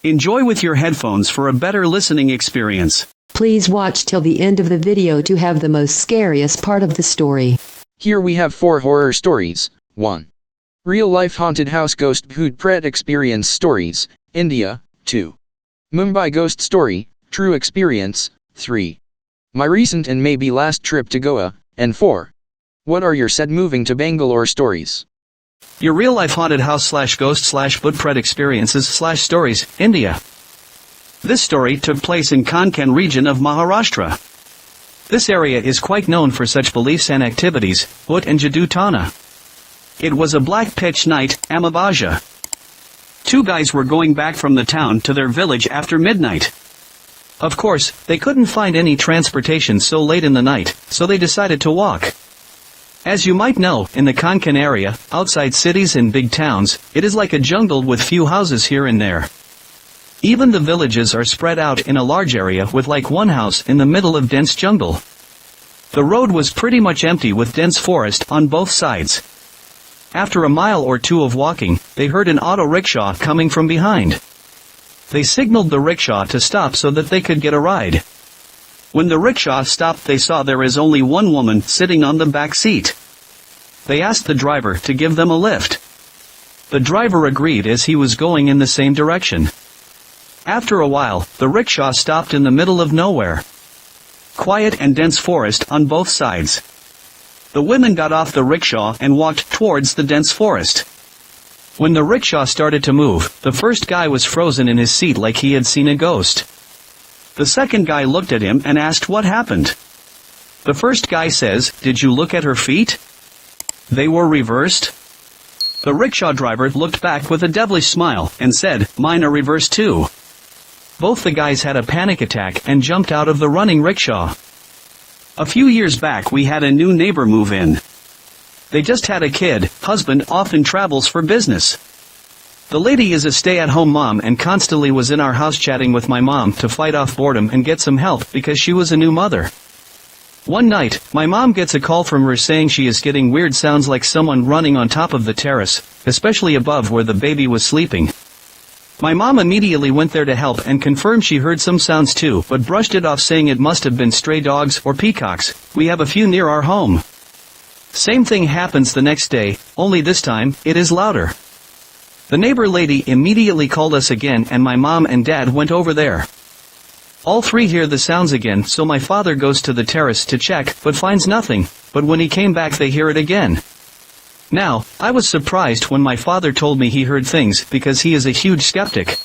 Enjoy with your headphones for a better listening experience. Please watch till the end of the video to have the most scariest part of the story. Here we have 4 horror stories. 1. Real-life haunted house Ghost Bhoot pret experience stories, India. 2. Mumbai Ghost story, true experience. 3. My recent and maybe last trip to Goa. And 4. What are your said moving to Bangalore stories? Your real-life haunted house /ghost /Bhoot pret experiences /stories, India. This story took place in Konkan region of Maharashtra. This area is quite known for such beliefs and activities, Bhoot and Jadoo Tana. It was a black pitch night, Amavasya. 2 guys were going back from the town to their village after midnight. Of course, they couldn't find any transportation so late in the night, so they decided to walk. As you might know, in the Konkan area, outside cities and big towns, it is like a jungle with few houses here and there. Even the villages are spread out in a large area with like one house in the middle of dense jungle. The road was pretty much empty with dense forest on both sides. After a mile or 2 of walking, they heard an auto rickshaw coming from behind. They signaled the rickshaw to stop so that they could get a ride. When the rickshaw stopped, they saw there is only one woman sitting on the back seat. They asked the driver to give them a lift. The driver agreed as he was going in the same direction. After a while, the rickshaw stopped in the middle of nowhere. Quiet and dense forest on both sides. The women got off the rickshaw and walked towards the dense forest. When the rickshaw started to move, the first guy was frozen in his seat like he had seen a ghost. The second guy looked at him and asked what happened. The first guy says, "Did you look at her feet? They were reversed?" The rickshaw driver looked back with a devilish smile and said, "Mine are reversed too." Both the guys had a panic attack and jumped out of the running rickshaw. A few years back we had a new neighbor move in. They just had a kid, husband often travels for business. The lady is a stay-at-home mom and constantly was in our house chatting with my mom to fight off boredom and get some help because she was a new mother. One night, my mom gets a call from her saying she is getting weird sounds like someone running on top of the terrace, especially above where the baby was sleeping. My mom immediately went there to help and confirmed she heard some sounds too, but brushed it off saying it must have been stray dogs or peacocks. We have a few near our home. Same thing happens the next day, only this time, it is louder. The neighbor lady immediately called us again and my mom and dad went over there. All 3 hear the sounds again, so my father goes to the terrace to check, but finds nothing, but when he came back they hear it again. Now, I was surprised when my father told me he heard things because he is a huge skeptic.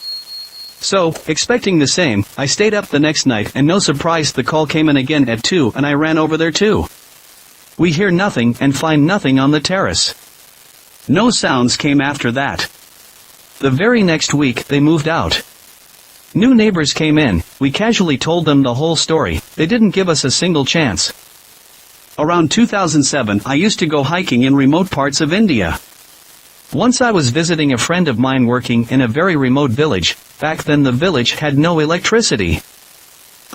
So, expecting the same, I stayed up the next night and no surprise the call came in again at 2 and I ran over there too. We hear nothing and find nothing on the terrace. No sounds came after that. The very next week they moved out. New neighbors came in, we casually told them the whole story, they didn't give us a single chance. Around 2007 I used to go hiking in remote parts of India. Once I was visiting a friend of mine working in a very remote village. Back then the village had no electricity.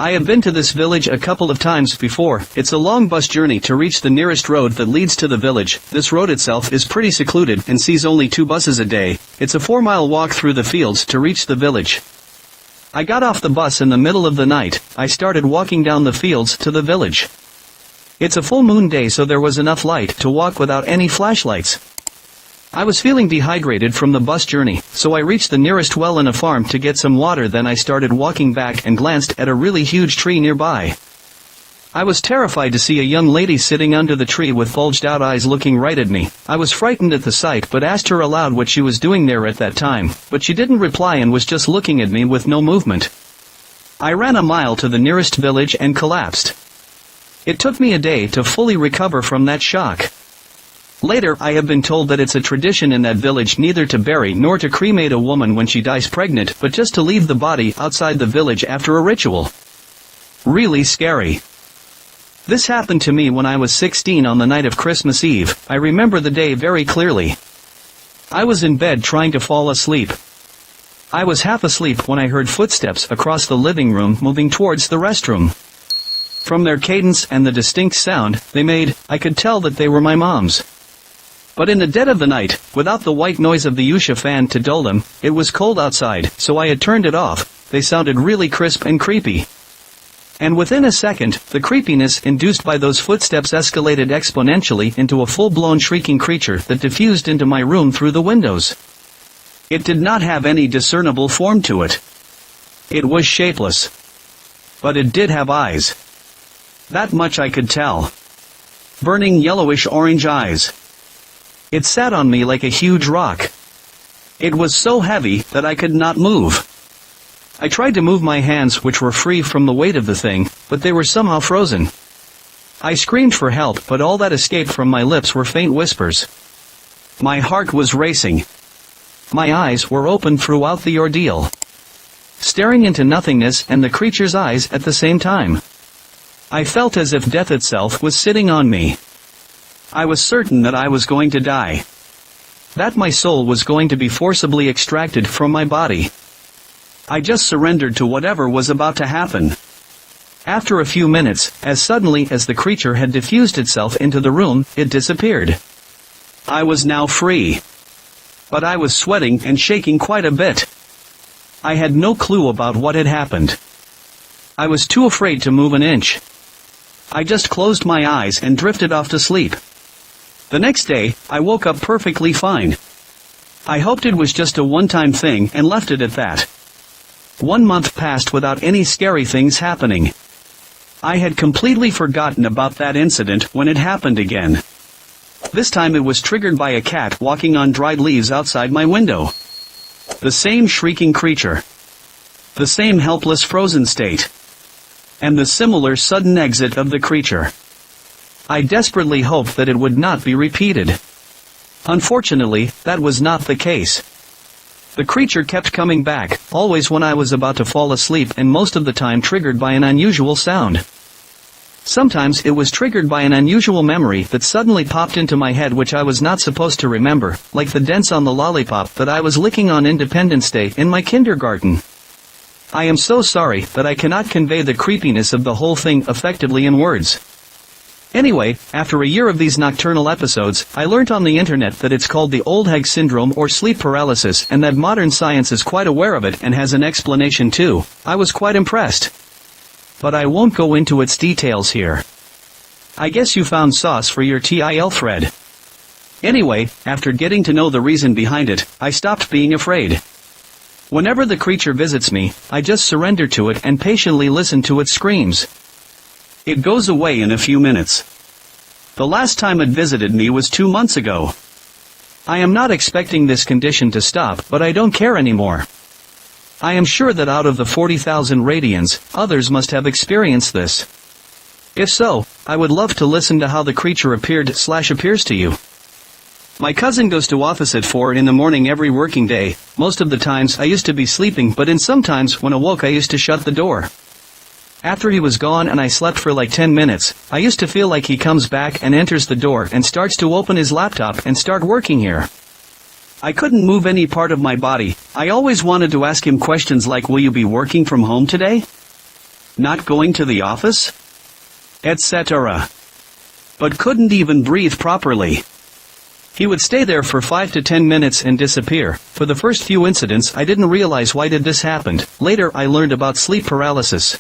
I have been to this village a couple of times before. It's a long bus journey to reach the nearest road that leads to the village. This road itself is pretty secluded and sees only 2 buses a day. It's a 4-mile walk through the fields to reach the village. I got off the bus in the middle of the night. I started walking down the fields to the village. It's a full moon day so there was enough light to walk without any flashlights. I was feeling dehydrated from the bus journey, so I reached the nearest well in a farm to get some water. Then I started walking back and glanced at a really huge tree nearby. I was terrified to see a young lady sitting under the tree with bulged out eyes looking right at me. I was frightened at the sight but asked her aloud what she was doing there at that time, but she didn't reply and was just looking at me with no movement. I ran a mile to the nearest village and collapsed. It took me a day to fully recover from that shock. Later I have been told that it's a tradition in that village neither to bury nor to cremate a woman when she dies pregnant but just to leave the body outside the village after a ritual. Really scary. This happened to me when I was 16 on the night of Christmas Eve. I remember the day very clearly. I was in bed trying to fall asleep. I was half asleep when I heard footsteps across the living room moving towards the restroom. From their cadence and the distinct sound they made, I could tell that they were my mom's. But in the dead of the night, without the white noise of the Usha fan to dull them, it was cold outside, so I had turned it off. They sounded really crisp and creepy. And within a second, the creepiness induced by those footsteps escalated exponentially into a full-blown shrieking creature that diffused into my room through the windows. It did not have any discernible form to it. It was shapeless. But it did have eyes. That much I could tell. Burning yellowish-orange eyes. It sat on me like a huge rock. It was so heavy that I could not move. I tried to move my hands, which were free from the weight of the thing, but they were somehow frozen. I screamed for help, but all that escaped from my lips were faint whispers. My heart was racing. My eyes were open throughout the ordeal, staring into nothingness and the creature's eyes at the same time. I felt as if death itself was sitting on me. I was certain that I was going to die. That my soul was going to be forcibly extracted from my body. I just surrendered to whatever was about to happen. After a few minutes, as suddenly as the creature had diffused itself into the room, it disappeared. I was now free. But I was sweating and shaking quite a bit. I had no clue about what had happened. I was too afraid to move an inch. I just closed my eyes and drifted off to sleep. The next day, I woke up perfectly fine. I hoped it was just a one-time thing and left it at that. 1 month passed without any scary things happening. I had completely forgotten about that incident when it happened again. This time it was triggered by a cat walking on dried leaves outside my window. The same shrieking creature. The same helpless frozen state. And the similar sudden exit of the creature. I desperately hoped that it would not be repeated. Unfortunately, that was not the case. The creature kept coming back, always when I was about to fall asleep and most of the time triggered by an unusual sound. Sometimes it was triggered by an unusual memory that suddenly popped into my head which I was not supposed to remember, like the dents on the lollipop that I was licking on Independence Day in my kindergarten. I am so sorry that I cannot convey the creepiness of the whole thing effectively in words. Anyway, after a year of these nocturnal episodes, I learnt on the internet that it's called the old hag syndrome or sleep paralysis and that modern science is quite aware of it and has an explanation too. I was quite impressed. But I won't go into its details here. I guess you found sauce for your TIL thread. Anyway, after getting to know the reason behind it, I stopped being afraid. Whenever the creature visits me, I just surrender to it and patiently listen to its screams. It goes away in a few minutes. The last time it visited me was 2 months ago. I am not expecting this condition to stop, but I don't care anymore. I am sure that out of the 40,000 radians, others must have experienced this. If so, I would love to listen to how the creature appears to you. My cousin goes to office at 4 in the morning every working day. Most of the times I used to be sleeping, but in sometimes when awoke I used to shut the door. After he was gone and I slept for like 10 minutes, I used to feel like he comes back and enters the door and starts to open his laptop and start working here. I couldn't move any part of my body. I always wanted to ask him questions like, will you be working from home today? Not going to the office? Etc. But couldn't even breathe properly. He would stay there for 5 to 10 minutes and disappear. For the first few incidents I didn't realize why did this happened. Later I learned about sleep paralysis.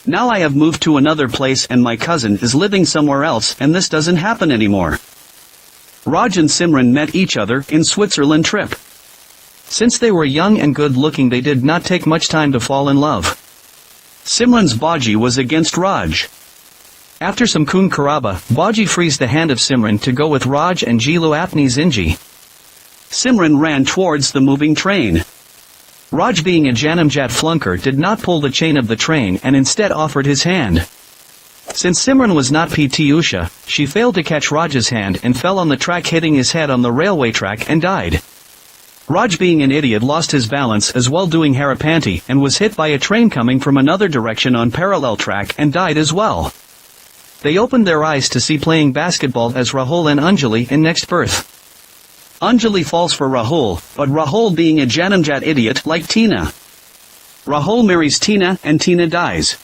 Now I have moved to another place and my cousin is living somewhere else and this doesn't happen anymore. Raj and Simran met each other in Switzerland trip. Since they were young and good looking they did not take much time to fall in love. Simran's Baji was against Raj. After some Kun Karaba, Baji frees the hand of Simran to go with Raj and Jilu Apni Zinji. Simran ran towards the moving train. Raj, being a Janamjat flunker, did not pull the chain of the train and instead offered his hand. Since Simran was not PT Usha, she failed to catch Raj's hand and fell on the track, hitting his head on the railway track and died. Raj, being an idiot, lost his balance as well doing Harapanti and was hit by a train coming from another direction on parallel track and died as well. They opened their eyes to see playing basketball as Rahul and Anjali in Next Birth. Anjali falls for Rahul, but Rahul, being a Janamjat idiot like Tina. Rahul marries Tina and Tina dies.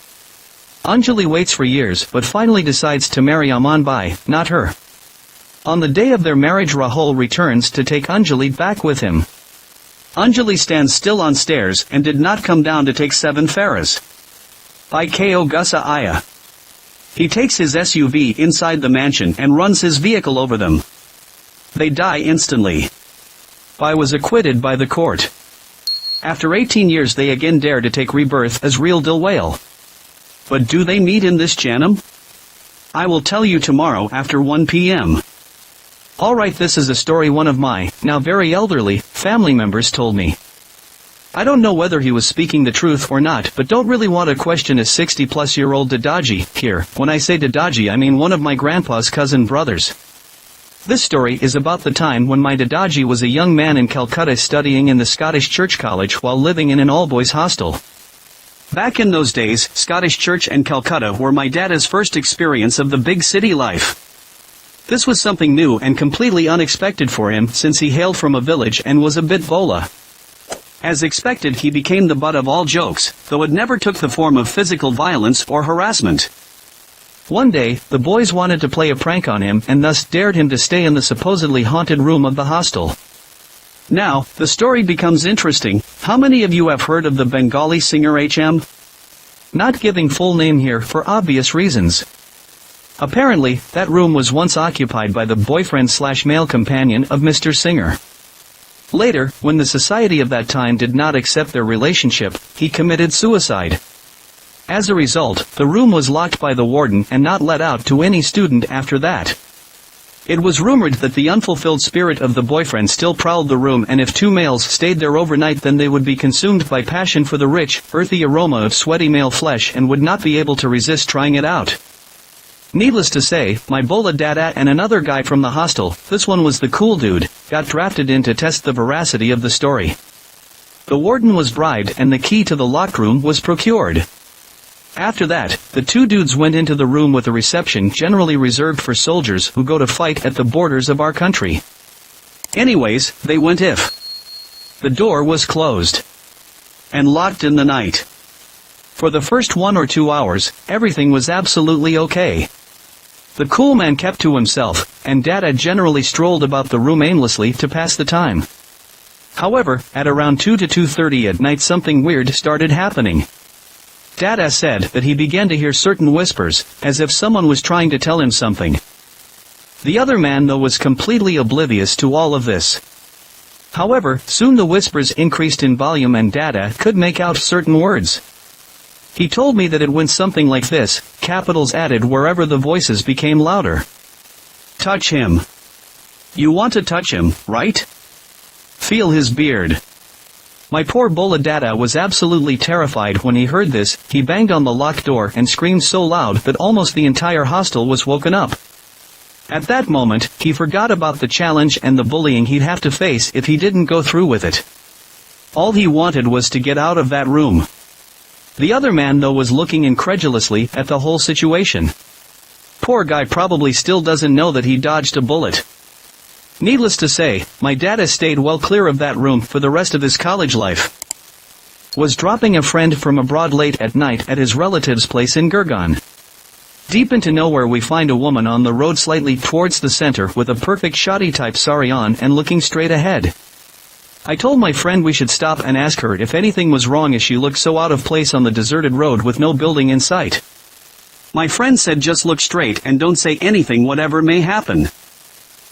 Anjali waits for years but finally decides to marry Aman Bai, not her. On the day of their marriage, Rahul returns to take Anjali back with him. Anjali stands still on stairs and did not come down to take 7 faras. Iko Gusa Aya. He takes his SUV inside the mansion and runs his vehicle over them. They die instantly. I was acquitted by the court. After 18 years they again dare to take rebirth as real Dilwale. But do they meet in this Janam? I will tell you tomorrow after 1 p.m. Alright, this is a story one of my, now very elderly, family members told me. I don't know whether he was speaking the truth or not, but don't really want to question a 60-plus-year-old Dadaji here. When I say Dadaji I mean one of my grandpa's cousin brothers. This story is about the time when my Dadaji was a young man in Calcutta studying in the Scottish Church College while living in an all-boys hostel. Back in those days, Scottish Church and Calcutta were my Dada's first experience of the big city life. This was something new and completely unexpected for him since he hailed from a village and was a bit bola. As expected, he became the butt of all jokes, though it never took the form of physical violence or harassment. One day, the boys wanted to play a prank on him and thus dared him to stay in the supposedly haunted room of the hostel. Now, the story becomes interesting. How many of you have heard of the Bengali singer H.M.? Not giving full name here for obvious reasons. Apparently, that room was once occupied by the boyfriend/male companion of Mr. Singer. Later, when the society of that time did not accept their relationship, he committed suicide. As a result, the room was locked by the warden and not let out to any student after that. It was rumored that the unfulfilled spirit of the boyfriend still prowled the room, and if 2 males stayed there overnight then they would be consumed by passion for the rich, earthy aroma of sweaty male flesh and would not be able to resist trying it out. Needless to say, my Bola Dada and another guy from the hostel, this one was the cool dude, got drafted in to test the veracity of the story. The warden was bribed and the key to the locked room was procured. After that, the 2 dudes went into the room with a reception generally reserved for soldiers who go to fight at the borders of our country. Anyways, they went if. The door was closed. And locked in the night. For the first 1 or 2 hours, everything was absolutely okay. The cool man kept to himself, and Dada generally strolled about the room aimlessly to pass the time. However, at around 2 to 2:30 at night something weird started happening. Dada said that he began to hear certain whispers, as if someone was trying to tell him something. The other man though was completely oblivious to all of this. However, soon the whispers increased in volume and Dada could make out certain words. He told me that it went something like this, capitals added wherever the voices became louder. Touch him. You want to touch him, right? Feel his beard. My poor Bola Dada was absolutely terrified when he heard this. He banged on the locked door and screamed so loud that almost the entire hostel was woken up. At that moment, he forgot about the challenge and the bullying he'd have to face if he didn't go through with it. All he wanted was to get out of that room. The other man though was looking incredulously at the whole situation. Poor guy probably still doesn't know that he dodged a bullet. Needless to say, my Dada stayed well clear of that room for the rest of his college life. Was dropping a friend from abroad late at night at his relative's place in Gurgaon. Deep into nowhere we find a woman on the road slightly towards the center with a perfect shoddy type sari on and looking straight ahead. I told my friend we should stop and ask her if anything was wrong as she looked so out of place on the deserted road with no building in sight. My friend said just look straight and don't say anything whatever may happen.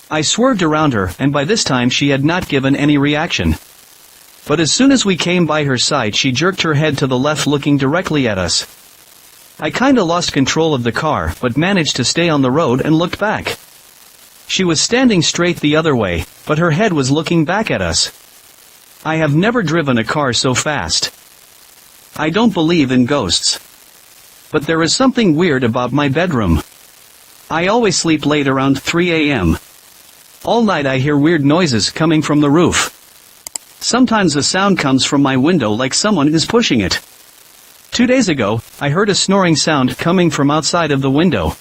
I swerved around her and by this time she had not given any reaction. But as soon as we came by her side she jerked her head to the left looking directly at us. I kinda lost control of the car but managed to stay on the road and looked back. She was standing straight the other way, but her head was looking back at us. I have never driven a car so fast. I don't believe in ghosts. But there is something weird about my bedroom. I always sleep late around 3 a.m. All night I hear weird noises coming from the roof. Sometimes a sound comes from my window like someone is pushing it. 2 days ago, I heard a snoring sound coming from outside of the window.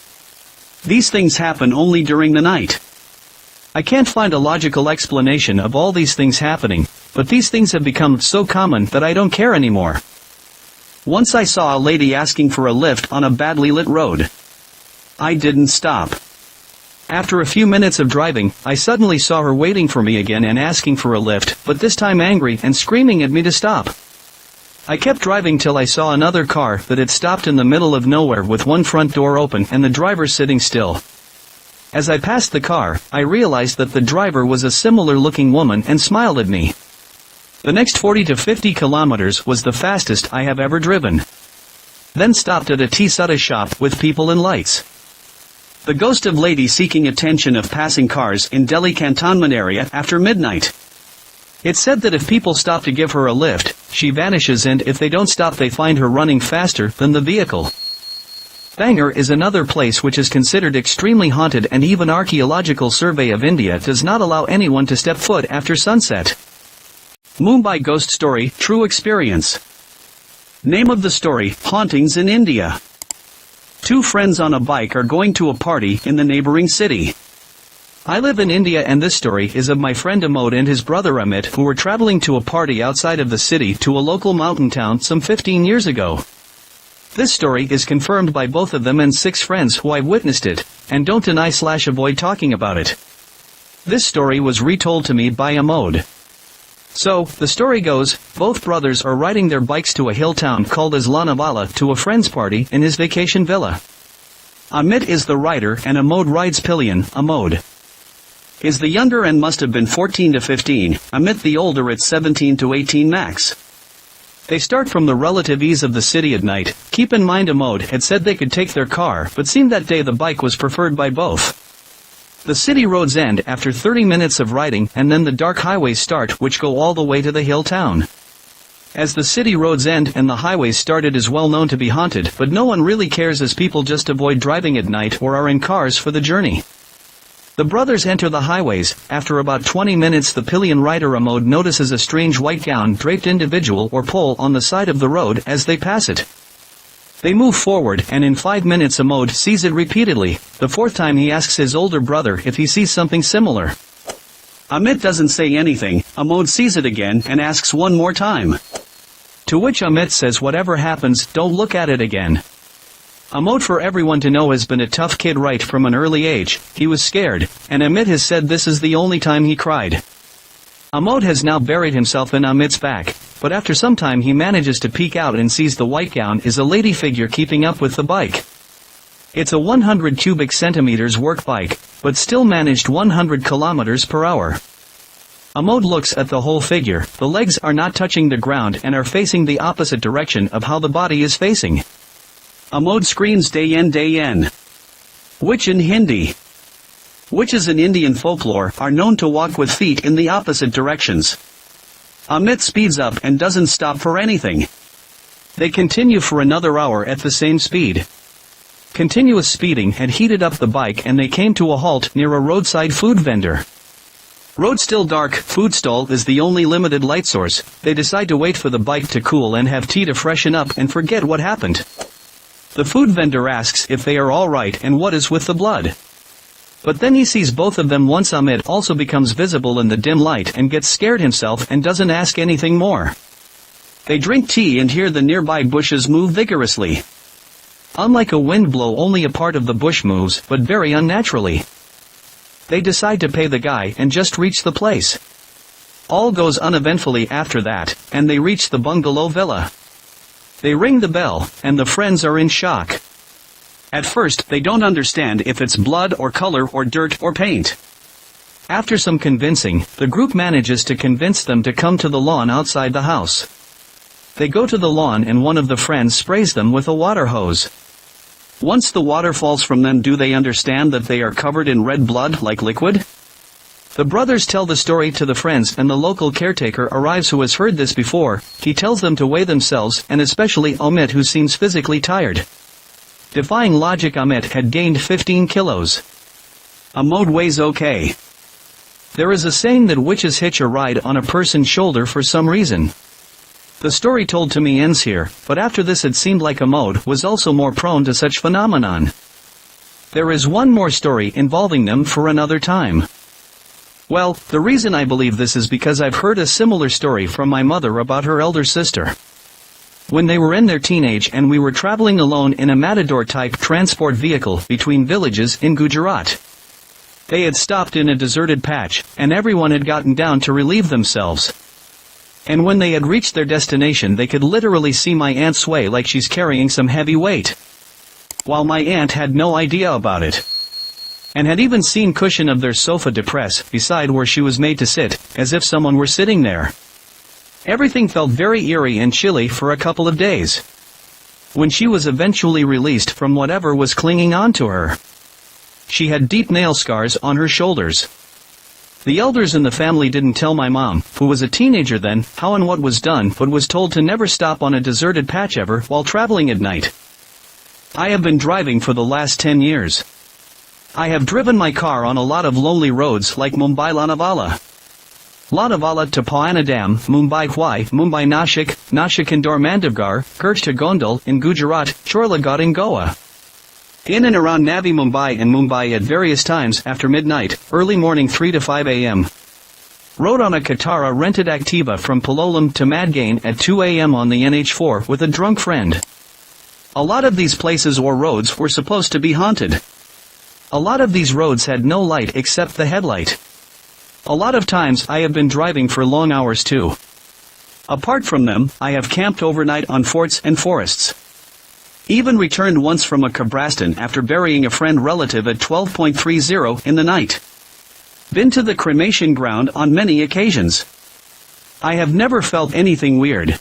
These things happen only during the night. I can't find a logical explanation of all these things happening, but these things have become so common that I don't care anymore. Once I saw a lady asking for a lift on a badly lit road. I didn't stop. After a few minutes of driving, I suddenly saw her waiting for me again and asking for a lift, but this time angry and screaming at me to stop. I kept driving till I saw another car that had stopped in the middle of nowhere with one front door open and the driver sitting still. As I passed the car, I realized that the driver was a similar-looking woman and smiled at me. The next 40 to 50 kilometers was the fastest I have ever driven. Then stopped at a tea soda shop with people and lights. The ghost of lady seeking attention of passing cars in Delhi cantonment area after midnight. It's said that if people stop to give her a lift, she vanishes, and if they don't stop they find her running faster than the vehicle. Bangalore is another place which is considered extremely haunted, and even Archaeological Survey of India does not allow anyone to step foot after sunset. Mumbai Ghost Story, True Experience. Name of the story, Hauntings in India. Two friends on a bike are going to a party in the neighboring city. I live in India, and this story is of my friend Amod and his brother Amit, who were traveling to a party outside of the city to a local mountain town some 15 years ago. This story is confirmed by both of them and 6 friends who I've witnessed it, and don't deny/avoid talking about it. This story was retold to me by Amod. So, the story goes, both brothers are riding their bikes to a hill town called Islanavala to a friend's party in his vacation villa. Amit is the rider and Amod rides pillion. Amod is the younger and must have been 14 to 15, Amit the older at 17 to 18 max. They start from the relative ease of the city at night. Keep in mind Amod had said they could take their car, but seemed that day the bike was preferred by both. The city roads end after 30 minutes of riding, and then the dark highways start, which go all the way to the hill town. As the city roads end and the highways start, it is well known to be haunted, but no one really cares as people just avoid driving at night or are in cars for the journey. The brothers enter the highways. After about 20 minutes the pillion rider Amod notices a strange white gown draped individual or pole on the side of the road as they pass it. They move forward, and in 5 minutes Amod sees it repeatedly. The 4th time he asks his older brother if he sees something similar. Amit doesn't say anything. Amod sees it again and asks one more time. To which Amit says, whatever happens, don't look at it again. Amod, for everyone to know, has been a tough kid right from an early age. He was scared, and Amit has said this is the only time he cried. Amod has now buried himself in Amit's back, but after some time he manages to peek out and sees the white gown is a lady figure keeping up with the bike. It's a 100 cubic centimeters work bike, but still managed 100 kilometers per hour. Amod looks at the whole figure. The legs are not touching the ground and are facing the opposite direction of how the body is facing. Amod screams Dayan. Which in Hindi. Witches in Indian folklore are known to walk with feet in the opposite directions. Amit speeds up and doesn't stop for anything. They continue for another hour at the same speed. Continuous speeding had heated up the bike, and they came to a halt near a roadside food vendor. Road still dark, food stall is the only limited light source. They decide to wait for the bike to cool and have tea to freshen up and forget what happened. The food vendor asks if they are alright and what is with the blood. But then he sees both of them once. Amit also becomes visible in the dim light and gets scared himself and doesn't ask anything more. They drink tea and hear the nearby bushes move vigorously. Unlike a wind blow, only a part of the bush moves, but very unnaturally. They decide to pay the guy and just reach the place. All goes uneventfully after that, and they reach the bungalow villa. They ring the bell, and the friends are in shock. At first, they don't understand if it's blood or color or dirt or paint. After some convincing, the group manages to convince them to come to the lawn outside the house. They go to the lawn and one of the friends sprays them with a water hose. Once the water falls from them, do they understand that they are covered in red blood like liquid? The brothers tell the story to the friends, and the local caretaker arrives who has heard this before. He tells them to weigh themselves, and especially Amit, who seems physically tired. Defying logic, Amit had gained 15 kilos. Amod weighs okay. There is a saying that witches hitch a ride on a person's shoulder for some reason. The story told to me ends here, but after this it seemed like Amod was also more prone to such phenomenon. There is one more story involving them for another time. Well, the reason I believe this is because I've heard a similar story from my mother about her elder sister. When they were in their teenage and we were traveling alone in a matador-type transport vehicle between villages in Gujarat. They had stopped in a deserted patch, and everyone had gotten down to relieve themselves. And when they had reached their destination, they could literally see my aunt sway like she's carrying some heavy weight. While my aunt had no idea about it. And had even seen cushion of their sofa depress beside where she was made to sit, as if someone were sitting there. Everything felt very eerie and chilly for a couple of days. When she was eventually released from whatever was clinging onto her. She had deep nail scars on her shoulders. The elders in the family didn't tell my mom, who was a teenager then, how and what was done, but was told to never stop on a deserted patch ever while traveling at night. I have been driving for the last 10 years. I have driven my car on a lot of lonely roads like Mumbai Lonavala. Lonavala to Pawanadam, Mumbai Hwai, Mumbai Nashik, Nashik Indore Mandavgarh, Kerch to Gondal in Gujarat, Chorlagat in Goa. In and around Navi Mumbai and Mumbai at various times after midnight, early morning 3 to 5 a.m. Rode on a Katara rented Activa from Palolem to Madgaon at 2 a.m. on the NH4 with a drunk friend. A lot of these places or roads were supposed to be haunted. A lot of these roads had no light except the headlight. A lot of times I have been driving for long hours too. Apart from them, I have camped overnight on forts and forests. Even returned once from a Kabrastan after burying a friend relative at 12.30 in the night. Been to the cremation ground on many occasions. I have never felt anything weird.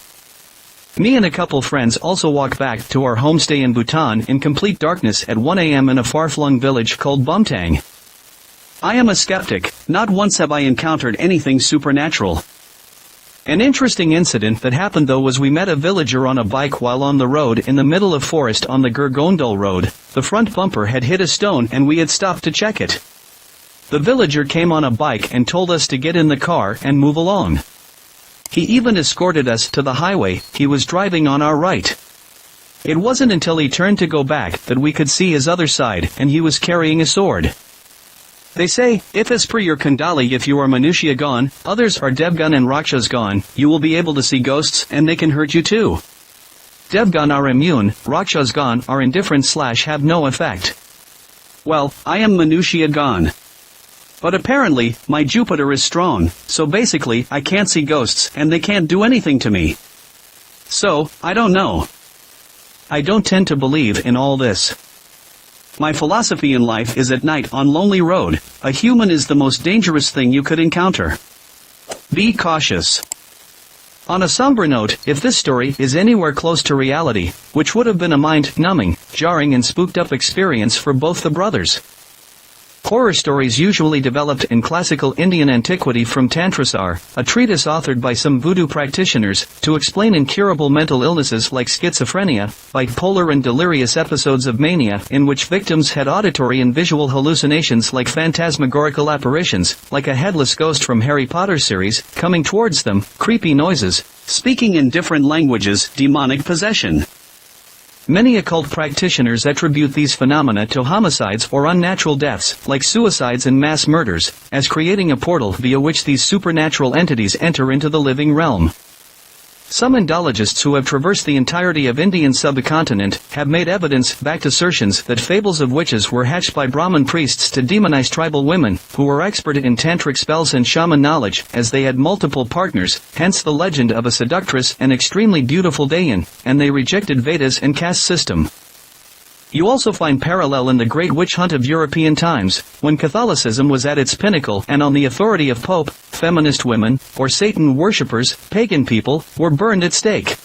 Me and a couple friends also walked back to our homestay in Bhutan in complete darkness at 1 a.m. in a far-flung village called Bumtang. I am a skeptic, not once have I encountered anything supernatural. An interesting incident that happened though was we met a villager on a bike while on the road in the middle of forest on the Gurgondal road. The front bumper had hit a stone and we had stopped to check it. The villager came on a bike and told us to get in the car and move along. He even escorted us to the highway he was driving on our right. It wasn't until he turned to go back that we could see his other side and he was carrying a sword. They say, if as per your Kundali if you are Manushya gone, others are Devgun and Rakshas gone, you will be able to see ghosts and they can hurt you too. Devgun are immune, Rakshas gone are indifferent / have no effect. Well, I am Manushya gone. But apparently, my Jupiter is strong, so basically I can't see ghosts and they can't do anything to me. So, I don't know. I don't tend to believe in all this. My philosophy in life is at night on lonely road, a human is the most dangerous thing you could encounter. Be cautious. On a somber note, if this story is anywhere close to reality, which would have been a mind-numbing, jarring and spooked-up experience for both the brothers. Horror stories usually developed in classical Indian antiquity from Tantrasar, a treatise authored by some voodoo practitioners, to explain incurable mental illnesses like schizophrenia, bipolar and delirious episodes of mania in which victims had auditory and visual hallucinations like phantasmagorical apparitions, like a headless ghost from Harry Potter series, coming towards them, creepy noises, speaking in different languages, demonic possession. Many occult practitioners attribute these phenomena to homicides or unnatural deaths, like suicides and mass murders, as creating a portal via which these supernatural entities enter into the living realm. Some Indologists who have traversed the entirety of Indian subcontinent have made evidence-backed assertions that fables of witches were hatched by Brahmin priests to demonize tribal women, who were expert in tantric spells and shaman knowledge, as they had multiple partners, hence the legend of a seductress and extremely beautiful Dayan, and they rejected Vedas and caste system. You also find parallel in the great witch hunt of European times, when Catholicism was at its pinnacle and on the authority of Pope, feminist women, or Satan worshippers, pagan people, were burned at stake.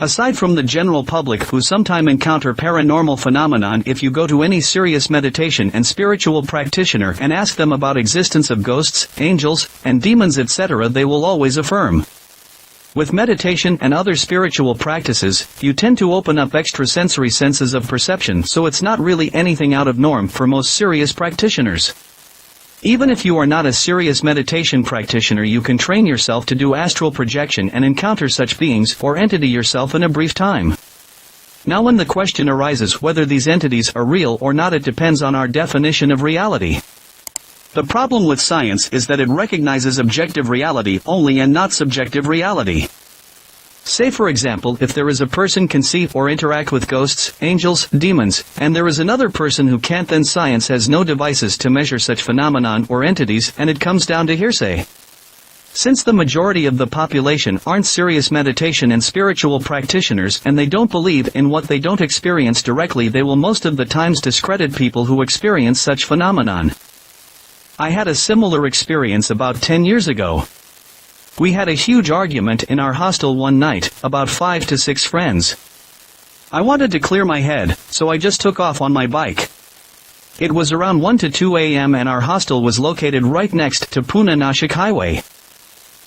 Aside from the general public who sometime encounter paranormal phenomenon, if you go to any serious meditation and spiritual practitioner and ask them about existence of ghosts, angels, and demons etc., they will always affirm. With meditation and other spiritual practices, you tend to open up extrasensory senses of perception, so it's not really anything out of norm for most serious practitioners. Even if you are not a serious meditation practitioner, you can train yourself to do astral projection and encounter such beings or entity yourself in a brief time. Now when the question arises whether these entities are real or not, it depends on our definition of reality. The problem with science is that it recognizes objective reality only and not subjective reality. Say for example, if there is a person can see or interact with ghosts, angels, demons, and there is another person who can't, then science has no devices to measure such phenomenon or entities, and it comes down to hearsay. Since the majority of the population aren't serious meditation and spiritual practitioners and they don't believe in what they don't experience directly, they will most of the times discredit people who experience such phenomenon. I had a similar experience about 10 years ago. We had a huge argument in our hostel one night, about 5 to 6 friends. I wanted to clear my head, so I just took off on my bike. It was around 1 to 2 a.m. and our hostel was located right next to Pune-Nashik highway.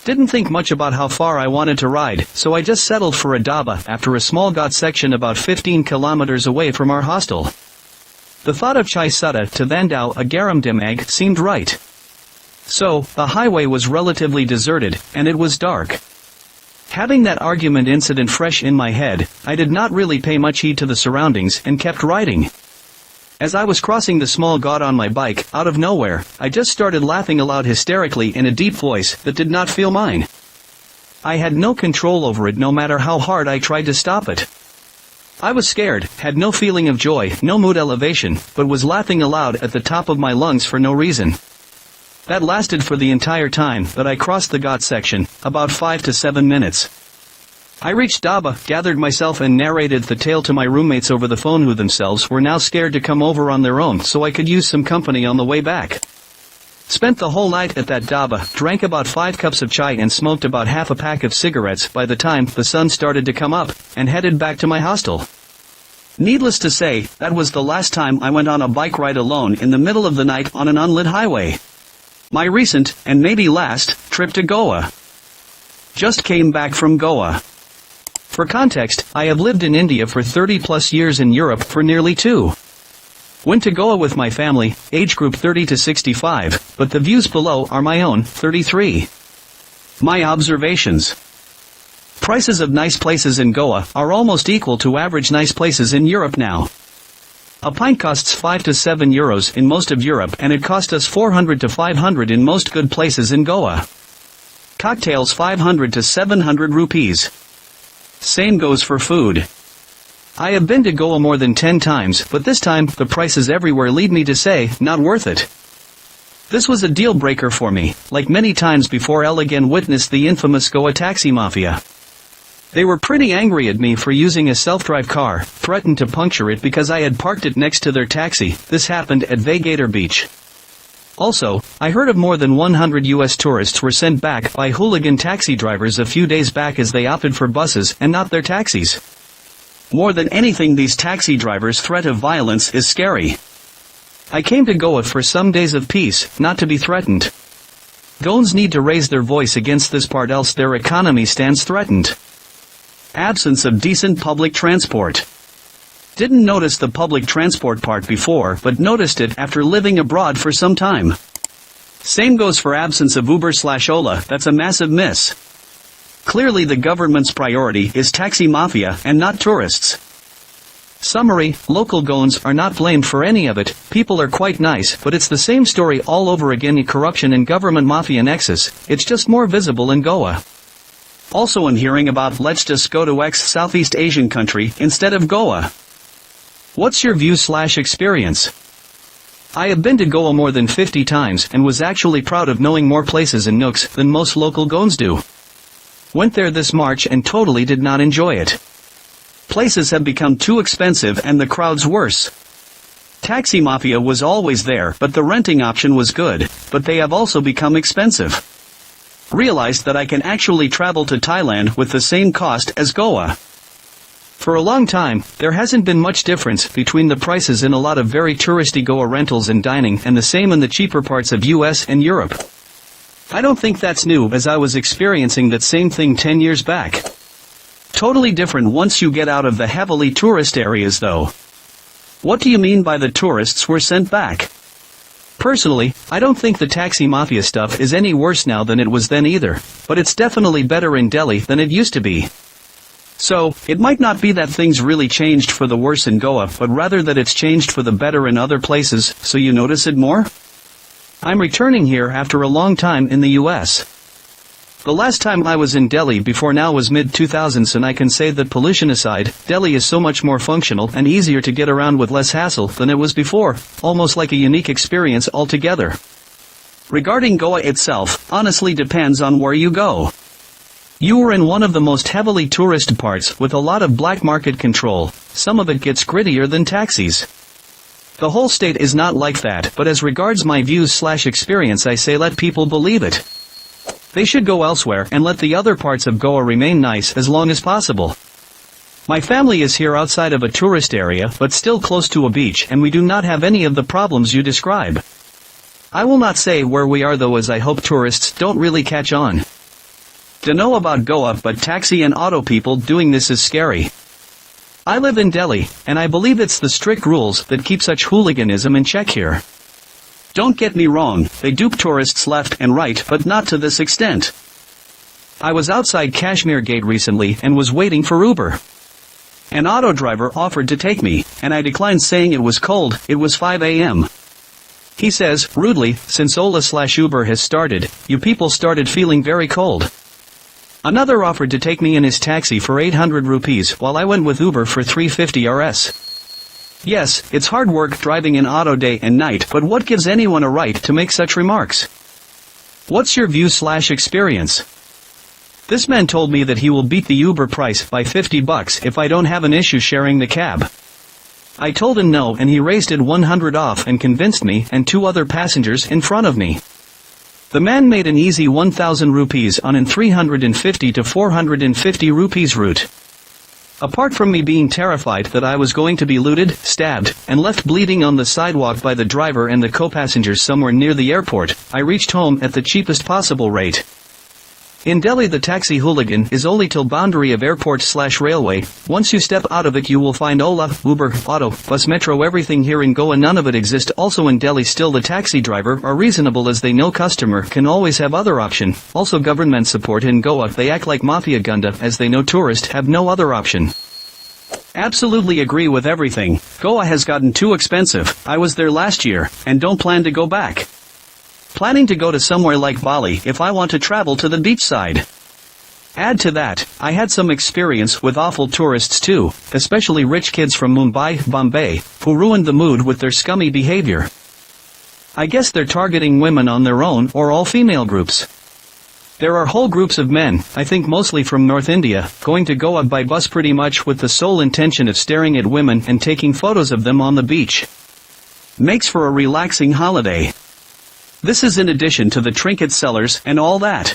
Didn't think much about how far I wanted to ride, so I just settled for a dhaba after a small ghat section about 15 kilometers away from our hostel. The thought of chai sutta to Thandau a garam dimag seemed right. So, the highway was relatively deserted, and it was dark. Having that argument incident fresh in my head, I did not really pay much heed to the surroundings and kept riding. As I was crossing the small ghat on my bike, out of nowhere, I just started laughing aloud hysterically in a deep voice that did not feel mine. I had no control over it no matter how hard I tried to stop it. I was scared, had no feeling of joy, no mood elevation, but was laughing aloud at the top of my lungs for no reason. That lasted for the entire time that I crossed the ghat section, about 5 to 7 minutes. I reached dhaba, gathered myself and narrated the tale to my roommates over the phone, who themselves were now scared to come over on their own so I could use some company on the way back. Spent the whole night at that dhaba, drank about 5 cups of chai and smoked about half a pack of cigarettes by the time the sun started to come up, and headed back to my hostel. Needless to say, that was the last time I went on a bike ride alone in the middle of the night on an unlit highway. My recent, and maybe last, trip to Goa. Just came back from Goa. For context, I have lived in India for 30 plus years, in Europe for nearly 2. Went to Goa with my family, age group 30 to 65, but the views below are my own, 33. My observations. Prices of nice places in Goa are almost equal to average nice places in Europe now. A pint costs 5 to 7 euros in most of Europe, and it cost us 400 to 500 in most good places in Goa. Cocktails 500 to 700 rupees. Same goes for food. I have been to Goa more than 10 times, but this time, the prices everywhere lead me to say, not worth it. This was a deal breaker for me, like many times before I again witnessed the infamous Goa taxi mafia. They were pretty angry at me for using a self-drive car, threatened to puncture it because I had parked it next to their taxi. This happened at Vagator Beach. Also, I heard of more than 100 US tourists were sent back by hooligan taxi drivers a few days back as they opted for buses and not their taxis. More than anything, these taxi drivers' threat of violence is scary. I came to Goa for some days of peace, not to be threatened. Goans need to raise their voice against this part, else their economy stands threatened. Absence of decent public transport. Didn't notice the public transport part before, but noticed it after living abroad for some time. Same goes for absence of Uber/Ola, that's a massive miss. Clearly the government's priority is taxi mafia and not tourists. Summary, local Goans are not blamed for any of it, people are quite nice, but it's the same story all over again, corruption and government mafia nexus, it's just more visible in Goa. Also I'm hearing about let's just go to X Southeast Asian country instead of Goa. What's your view/experience? I have been to Goa more than 50 times and was actually proud of knowing more places and nooks than most local Goans do. Went there this March and totally did not enjoy it. Places have become too expensive and the crowds worse. Taxi mafia was always there, but the renting option was good, but they have also become expensive. Realized that I can actually travel to Thailand with the same cost as Goa. For a long time, there hasn't been much difference between the prices in a lot of very touristy Goa rentals and dining, and the same in the cheaper parts of US and Europe. I don't think that's new, as I was experiencing that same thing 10 years back. Totally different once you get out of the heavily tourist areas though. What do you mean by the tourists were sent back? Personally, I don't think the taxi mafia stuff is any worse now than it was then either, but it's definitely better in Delhi than it used to be. So, it might not be that things really changed for the worse in Goa, but rather that it's changed for the better in other places, so you notice it more? I'm returning here after a long time in the US. The last time I was in Delhi before now was mid-2000s, and I can say that pollution aside, Delhi is so much more functional and easier to get around with less hassle than it was before, almost like a unique experience altogether. Regarding Goa itself, honestly depends on where you go. You are in one of the most heavily tourist parts with a lot of black market control. Some of it gets grittier than taxis. The whole state is not like that, but as regards my views/experience, I say let people believe it. They should go elsewhere and let the other parts of Goa remain nice as long as possible. My family is here outside of a tourist area but still close to a beach, and we do not have any of the problems you describe. I will not say where we are though, as I hope tourists don't really catch on. Dunno about Goa, but taxi and auto people doing this is scary. I live in Delhi, and I believe it's the strict rules that keep such hooliganism in check here. Don't get me wrong, they dupe tourists left and right, but not to this extent. I was outside Kashmir Gate recently and was waiting for Uber. An auto driver offered to take me, and I declined, saying it was cold. It was 5 a.m. He says, rudely, since Ola/Uber has started, you people started feeling very cold. Another offered to take me in his taxi for 800 rupees while I went with Uber for 350 Rs. Yes, it's hard work driving an auto day and night, but what gives anyone a right to make such remarks? What's your view/experience? This man told me that he will beat the Uber price by $50 if I don't have an issue sharing the cab. I told him no, and he raised it 100 off and convinced me and two other passengers in front of me. The man made an easy 1,000 rupees on an 350 to 450 rupees route. Apart from me being terrified that I was going to be looted, stabbed, and left bleeding on the sidewalk by the driver and the co-passengers somewhere near the airport, I reached home at the cheapest possible rate. In Delhi, the taxi hooligan is only till boundary of airport/railway. Once you step out of it, you will find Ola, Uber, auto, bus, metro, everything. Here in Goa none of it exists. Also in Delhi still the taxi driver are reasonable, as they know customer can always have other option. Also government support in Goa, they act like mafia gunda, as they know tourist have no other option. Absolutely agree with everything. Goa has gotten too expensive. I was there last year, and don't plan to go back. Planning to go to somewhere like Bali if I want to travel to the beach side. Add to that, I had some experience with awful tourists too, especially rich kids from Mumbai, Bombay, who ruined the mood with their scummy behavior. I guess they're targeting women on their own or all female groups. There are whole groups of men, I think mostly from North India, going to Goa by bus pretty much with the sole intention of staring at women and taking photos of them on the beach. Makes for a relaxing holiday. This is in addition to the trinket sellers and all that.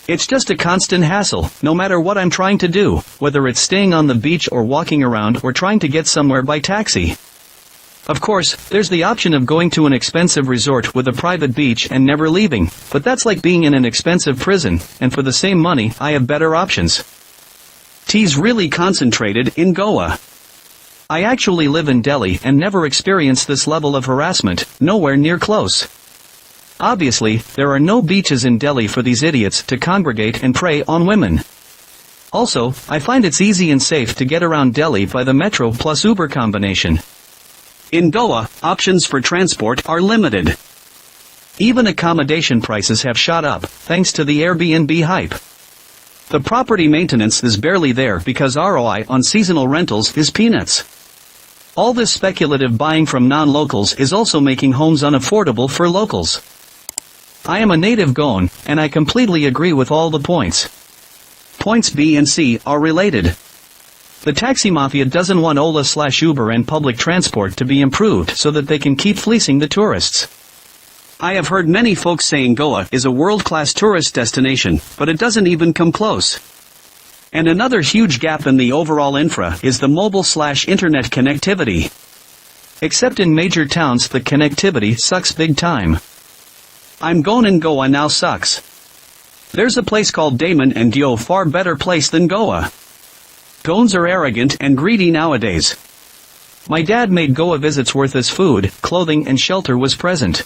It's just a constant hassle, no matter what I'm trying to do, whether it's staying on the beach or walking around or trying to get somewhere by taxi. Of course, there's the option of going to an expensive resort with a private beach and never leaving, but that's like being in an expensive prison, and for the same money, I have better options. T's really concentrated in Goa. I actually live in Delhi and never experienced this level of harassment, nowhere near close. Obviously, there are no beaches in Delhi for these idiots to congregate and prey on women. Also, I find it's easy and safe to get around Delhi by the metro plus Uber combination. In Goa, options for transport are limited. Even accommodation prices have shot up, thanks to the Airbnb hype. The property maintenance is barely there because ROI on seasonal rentals is peanuts. All this speculative buying from non-locals is also making homes unaffordable for locals. I am a native Goan, and I completely agree with all the points. Points B and C are related. The taxi mafia doesn't want Ola/Uber and public transport to be improved so that they can keep fleecing the tourists. I have heard many folks saying Goa is a world-class tourist destination, but it doesn't even come close. And another huge gap in the overall infra is the mobile/internet connectivity. Except in major towns, the connectivity sucks big time. I'm Goan and Goa now sucks. There's a place called Daman and Dio, far better place than Goa. Goans are arrogant and greedy nowadays. My dad made Goa visits worth his food, clothing and shelter was present.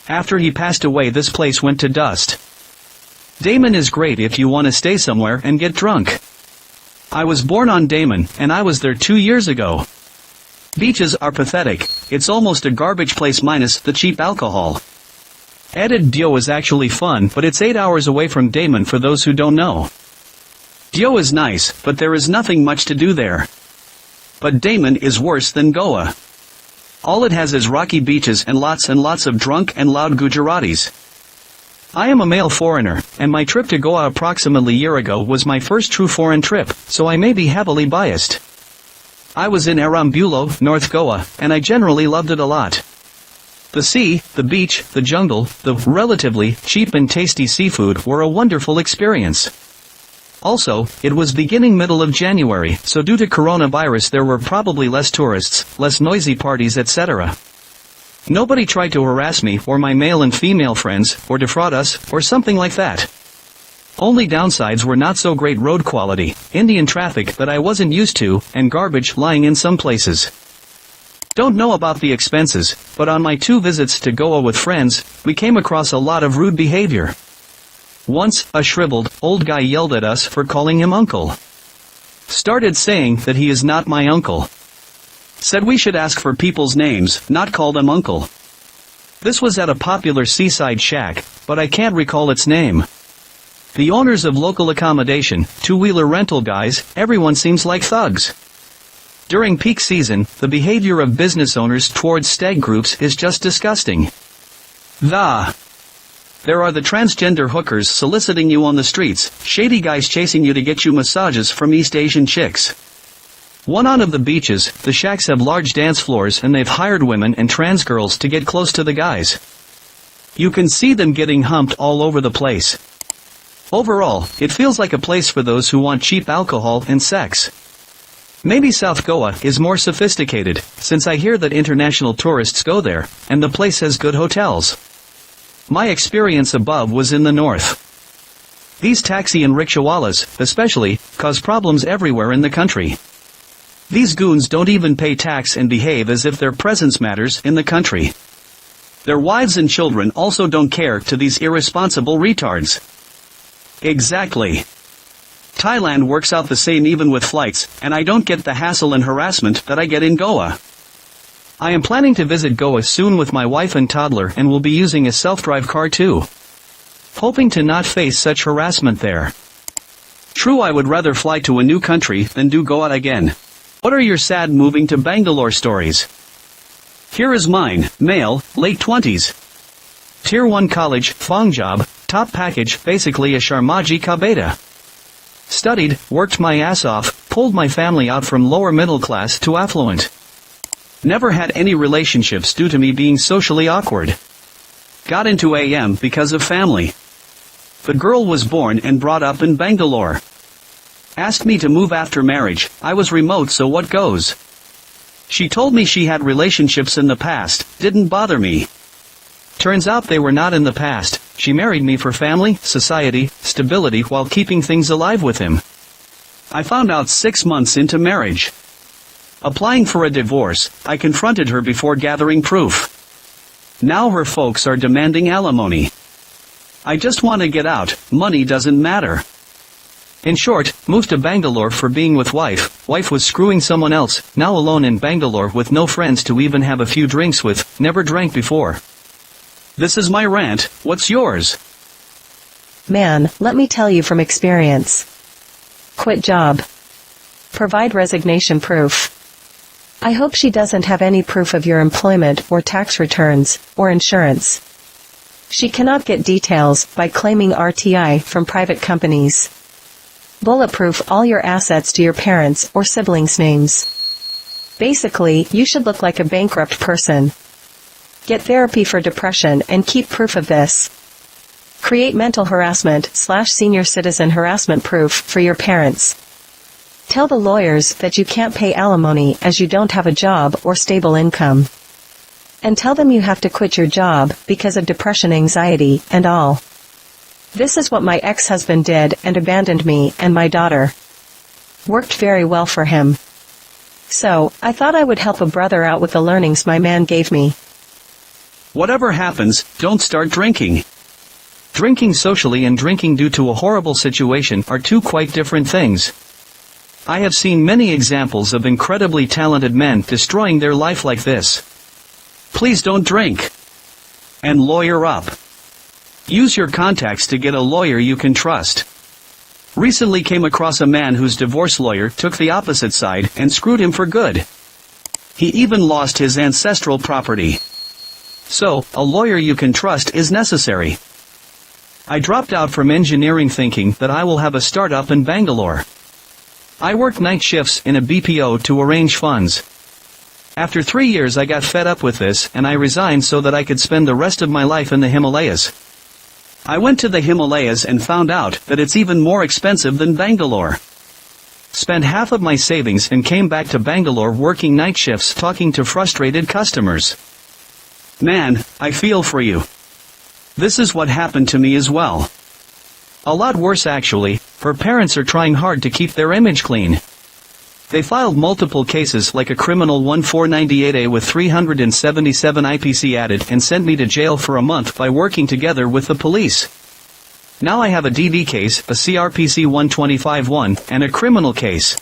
After he passed away, this place went to dust. Daman is great if you want to stay somewhere and get drunk. I was born on Daman, and I was there 2 years ago. Beaches are pathetic, it's almost a garbage place minus the cheap alcohol. Edit Dio is actually fun, but it's 8 hours away from Daman for those who don't know. Dio is nice, but there is nothing much to do there. But Daman is worse than Goa. All it has is rocky beaches and lots of drunk and loud Gujaratis. I am a male foreigner, and my trip to Goa approximately a year ago was my first true foreign trip, so I may be heavily biased. I was in Arambulo, North Goa, and I generally loved it a lot. The sea, the beach, the jungle, the relatively cheap and tasty seafood were a wonderful experience. Also, it was beginning middle of January, so due to coronavirus there were probably less tourists, less noisy parties, etc. Nobody tried to harass me or my male and female friends, or defraud us, or something like that. Only downsides were not so great road quality, Indian traffic that I wasn't used to, and garbage lying in some places. Don't know about the expenses, but on my 2 visits to Goa with friends, we came across a lot of rude behavior. Once, a shriveled, old guy yelled at us for calling him uncle. Started saying that he is not my uncle. Said we should ask for people's names, not call them uncle. This was at a popular seaside shack, but I can't recall its name. The owners of local accommodation, 2-wheeler rental guys, everyone seems like thugs. During peak season, the behavior of business owners towards stag groups is just disgusting. There are the transgender hookers soliciting you on the streets, shady guys chasing you to get you massages from East Asian chicks. One on of the beaches, the shacks have large dance floors and they've hired women and trans girls to get close to the guys. You can see them getting humped all over the place. Overall, it feels like a place for those who want cheap alcohol and sex. Maybe South Goa is more sophisticated, since I hear that international tourists go there, and the place has good hotels. My experience above was in the north. These taxi and rickshawalas, especially, cause problems everywhere in the country. These goons don't even pay tax and behave as if their presence matters in the country. Their wives and children also don't care to these irresponsible retards. Exactly. Thailand works out the same even with flights, and I don't get the hassle and harassment that I get in Goa. I am planning to visit Goa soon with my wife and toddler and will be using a self-drive car too. Hoping to not face such harassment there. True, I would rather fly to a new country than do Goa again. What are your sad moving to Bangalore stories? Here is mine, male, late 20s. Tier 1 college, phone job, top package, basically a Sharmaji ka beta. Studied, worked my ass off, pulled my family out from lower middle class to affluent. Never had any relationships due to me being socially awkward. Got into AM because of family. The girl was born and brought up in Bangalore. Asked me to move after marriage, I was remote, so what goes? She told me she had relationships in the past, didn't bother me. Turns out they were not in the past, she married me for family, society, stability while keeping things alive with him. I found out 6 months into marriage. Applying for a divorce, I confronted her before gathering proof. Now her folks are demanding alimony. I just want to get out, money doesn't matter. In short, moved to Bangalore for being with wife. Wife was screwing someone else, now alone in Bangalore with no friends to even have a few drinks with, never drank before. This is my rant, what's yours? Man, let me tell you from experience. Quit job. Provide resignation proof. I hope she doesn't have any proof of your employment or tax returns, or insurance. She cannot get details by claiming RTI from private companies. Bulletproof all your assets to your parents' or siblings' names. Basically, you should look like a bankrupt person. Get therapy for depression and keep proof of this. Create mental harassment/senior citizen harassment proof for your parents. Tell the lawyers that you can't pay alimony as you don't have a job or stable income. And tell them you have to quit your job because of depression, anxiety, and all. This is what my ex-husband did and abandoned me and my daughter. Worked very well for him. So, I thought I would help a brother out with the learnings my man gave me. Whatever happens, don't start drinking. Drinking socially and drinking due to a horrible situation are two quite different things. I have seen many examples of incredibly talented men destroying their life like this. Please don't drink. And lawyer up. Use your contacts to get a lawyer you can trust. Recently came across a man whose divorce lawyer took the opposite side and screwed him for good. He even lost his ancestral property. So, a lawyer you can trust is necessary. I dropped out from engineering thinking that I will have a startup in Bangalore. I worked night shifts in a BPO to arrange funds. After 3 years I got fed up with this and I resigned so that I could spend the rest of my life in the Himalayas. I went to the Himalayas and found out that it's even more expensive than Bangalore. Spent half of my savings and came back to Bangalore working night shifts talking to frustrated customers. Man, I feel for you. This is what happened to me as well. A lot worse actually. Her parents are trying hard to keep their image clean. They filed multiple cases like a criminal 1498A with 377 IPC added and sent me to jail for a month by working together with the police. Now I have a DV case, a CRPC 125-1, and a criminal case.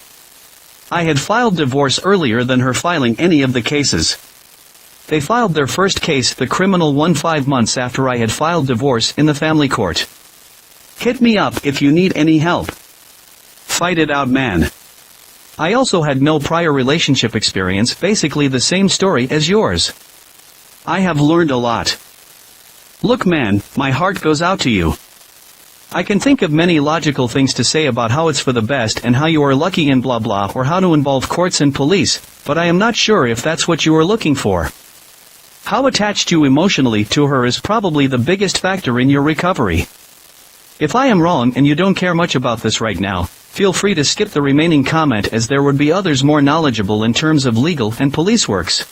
I had filed divorce earlier than her filing any of the cases. They filed their first case, the criminal one, 5 months after I had filed divorce in the family court. Hit me up if you need any help. Fight it out, man. I also had no prior relationship experience, basically the same story as yours. I have learned a lot. Look man, my heart goes out to you. I can think of many logical things to say about how it's for the best and how you are lucky and blah blah, or how to involve courts and police, but I am not sure if that's what you are looking for. How attached you emotionally to her is probably the biggest factor in your recovery. If I am wrong and you don't care much about this right now, feel free to skip the remaining comment as there would be others more knowledgeable in terms of legal and police works.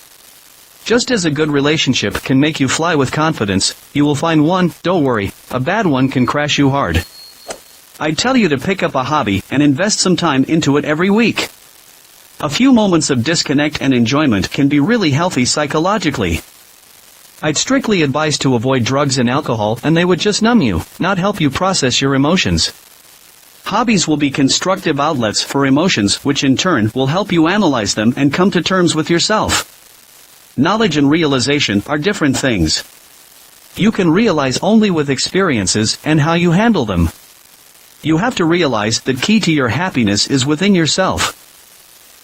Just as a good relationship can make you fly with confidence, you will find one, don't worry, a bad one can crash you hard. I'd tell you to pick up a hobby and invest some time into it every week. A few moments of disconnect and enjoyment can be really healthy psychologically. I'd strictly advise to avoid drugs and alcohol, and they would just numb you, not help you process your emotions. Hobbies will be constructive outlets for emotions, which in turn will help you analyze them and come to terms with yourself. Knowledge and realization are different things. You can realize only with experiences and how you handle them. You have to realize that key to your happiness is within yourself.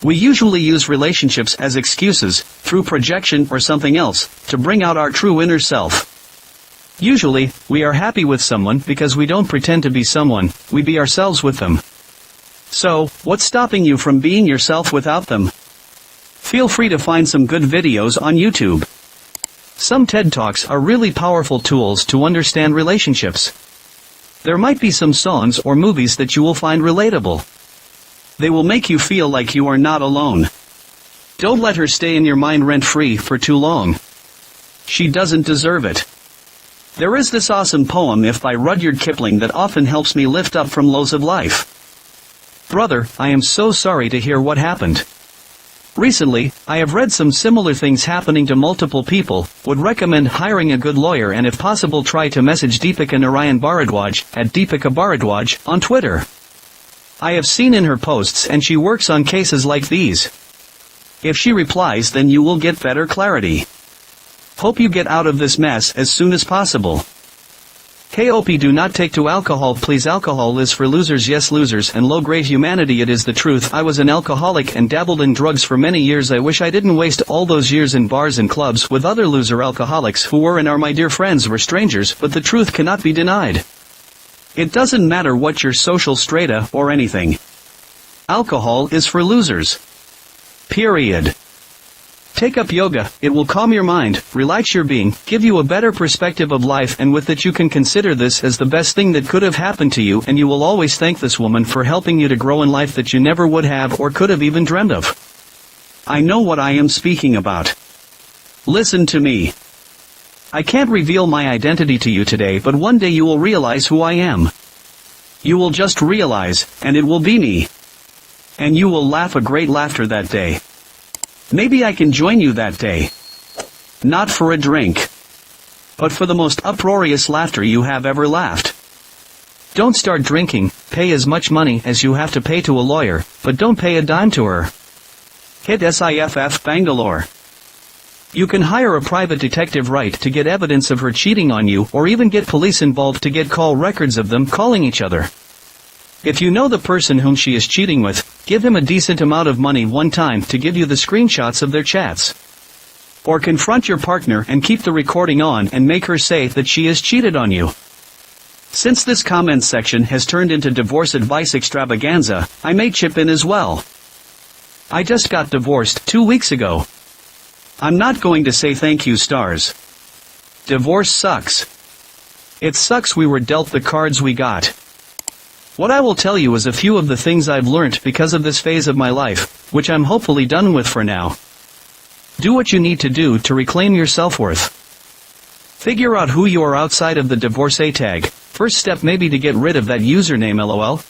We usually use relationships as excuses, through projection or something else, to bring out our true inner self. Usually, we are happy with someone because we don't pretend to be someone, we be ourselves with them. So, what's stopping you from being yourself without them? Feel free to find some good videos on YouTube. Some TED Talks are really powerful tools to understand relationships. There might be some songs or movies that you will find relatable. They will make you feel like you are not alone. Don't let her stay in your mind rent-free for too long. She doesn't deserve it. There is this awesome poem by Rudyard Kipling that often helps me lift up from lows of life. Brother, I am so sorry to hear what happened. Recently, I have read some similar things happening to multiple people, would recommend hiring a good lawyer and if possible try to message Deepika Narayan Bharadwaj, at Deepika Bharadwaj, on Twitter. I have seen in her posts and she works on cases like these. If she replies then you will get better clarity. Hope you get out of this mess as soon as possible. KOP do not take to alcohol please, alcohol is for losers, yes losers and low-grade humanity, it is the truth. I was an alcoholic and dabbled in drugs for many years. I wish I didn't waste all those years in bars and clubs with other loser alcoholics who were and are my dear friends, were strangers, but the truth cannot be denied. It doesn't matter what your social strata or anything. Alcohol is for losers. Period. Take up yoga, it will calm your mind, relax your being, give you a better perspective of life, and with it you can consider this as the best thing that could have happened to you, and you will always thank this woman for helping you to grow in life that you never would have or could have even dreamed of. I know what I am speaking about. Listen to me. I can't reveal my identity to you today, but one day you will realize who I am. You will just realize, and it will be me. And you will laugh a great laughter that day. Maybe I can join you that day. Not for a drink, but for the most uproarious laughter you have ever laughed. Don't start drinking, pay as much money as you have to pay to a lawyer, but don't pay a dime to her. Hit SIFF Bangalore. You can hire a private detective right to get evidence of her cheating on you, or even get police involved to get call records of them calling each other. If you know the person whom she is cheating with, give him a decent amount of money one time to give you the screenshots of their chats. Or confront your partner and keep the recording on and make her say that she has cheated on you. Since this comment section has turned into divorce advice extravaganza, I may chip in as well. I just got divorced 2 weeks ago. I'm not going to say thank you stars. Divorce sucks. It sucks we were dealt the cards we got. What I will tell you is a few of the things I've learned because of this phase of my life, which I'm hopefully done with for now. Do what you need to do to reclaim your self-worth. Figure out who you are outside of the divorcee tag. First step may be to get rid of that username LOL.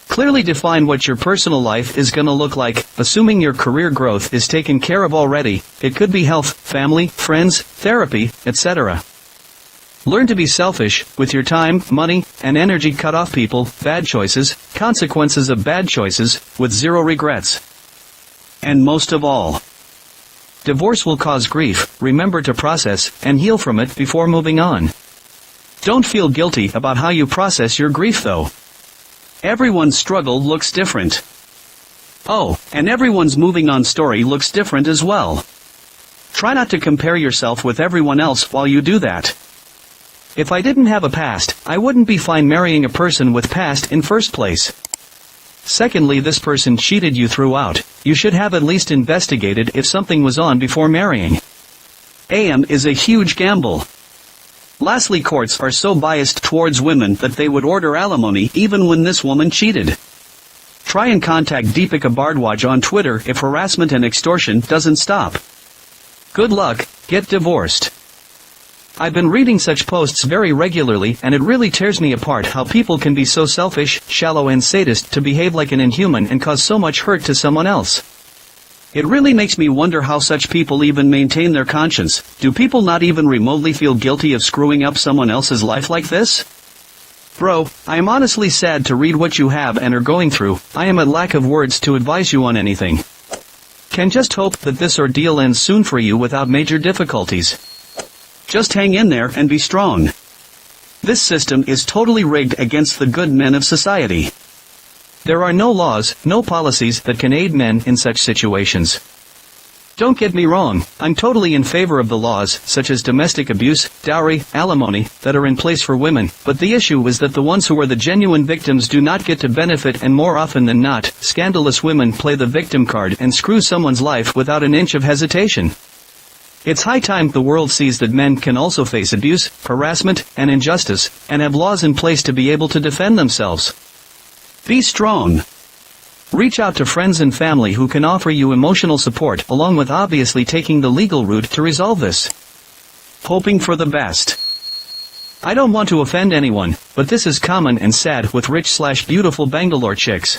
Clearly define what your personal life is gonna look like, assuming your career growth is taken care of already. It could be health, family, friends, therapy, etc. Learn to be selfish, with your time, money, and energy. Cut off people, bad choices, consequences of bad choices, with zero regrets. And most of all, divorce will cause grief. Remember to process and heal from it before moving on. Don't feel guilty about how you process your grief though. Everyone's struggle looks different. Oh, and everyone's moving on story looks different as well. Try not to compare yourself with everyone else while you do that. If I didn't have a past, I wouldn't be fine marrying a person with past in first place. Secondly, this person cheated you throughout. You should have at least investigated if something was on before marrying. AM is a huge gamble. Lastly, courts are so biased towards women that they would order alimony even when this woman cheated. Try and contact Deepika Bardwaj on Twitter if harassment and extortion doesn't stop. Good luck, get divorced. I've been reading such posts very regularly, and it really tears me apart how people can be so selfish, shallow and sadist to behave like an inhuman and cause so much hurt to someone else. It really makes me wonder how such people even maintain their conscience. Do people not even remotely feel guilty of screwing up someone else's life like this? Bro, I am honestly sad to read what you have and are going through. I am at lack of words to advise you on anything. Can just hope that this ordeal ends soon for you without major difficulties. Just hang in there and be strong. This system is totally rigged against the good men of society. There are no laws, no policies that can aid men in such situations. Don't get me wrong, I'm totally in favor of the laws, such as domestic abuse, dowry, alimony, that are in place for women, but the issue is that the ones who are the genuine victims do not get to benefit, and more often than not, scandalous women play the victim card and screw someone's life without an inch of hesitation. It's high time the world sees that men can also face abuse, harassment, and injustice, and have laws in place to be able to defend themselves. Be strong. Reach out to friends and family who can offer you emotional support, along with obviously taking the legal route to resolve this. Hoping for the best. I don't want to offend anyone, but this is common and sad with rich/beautiful Bangalore chicks.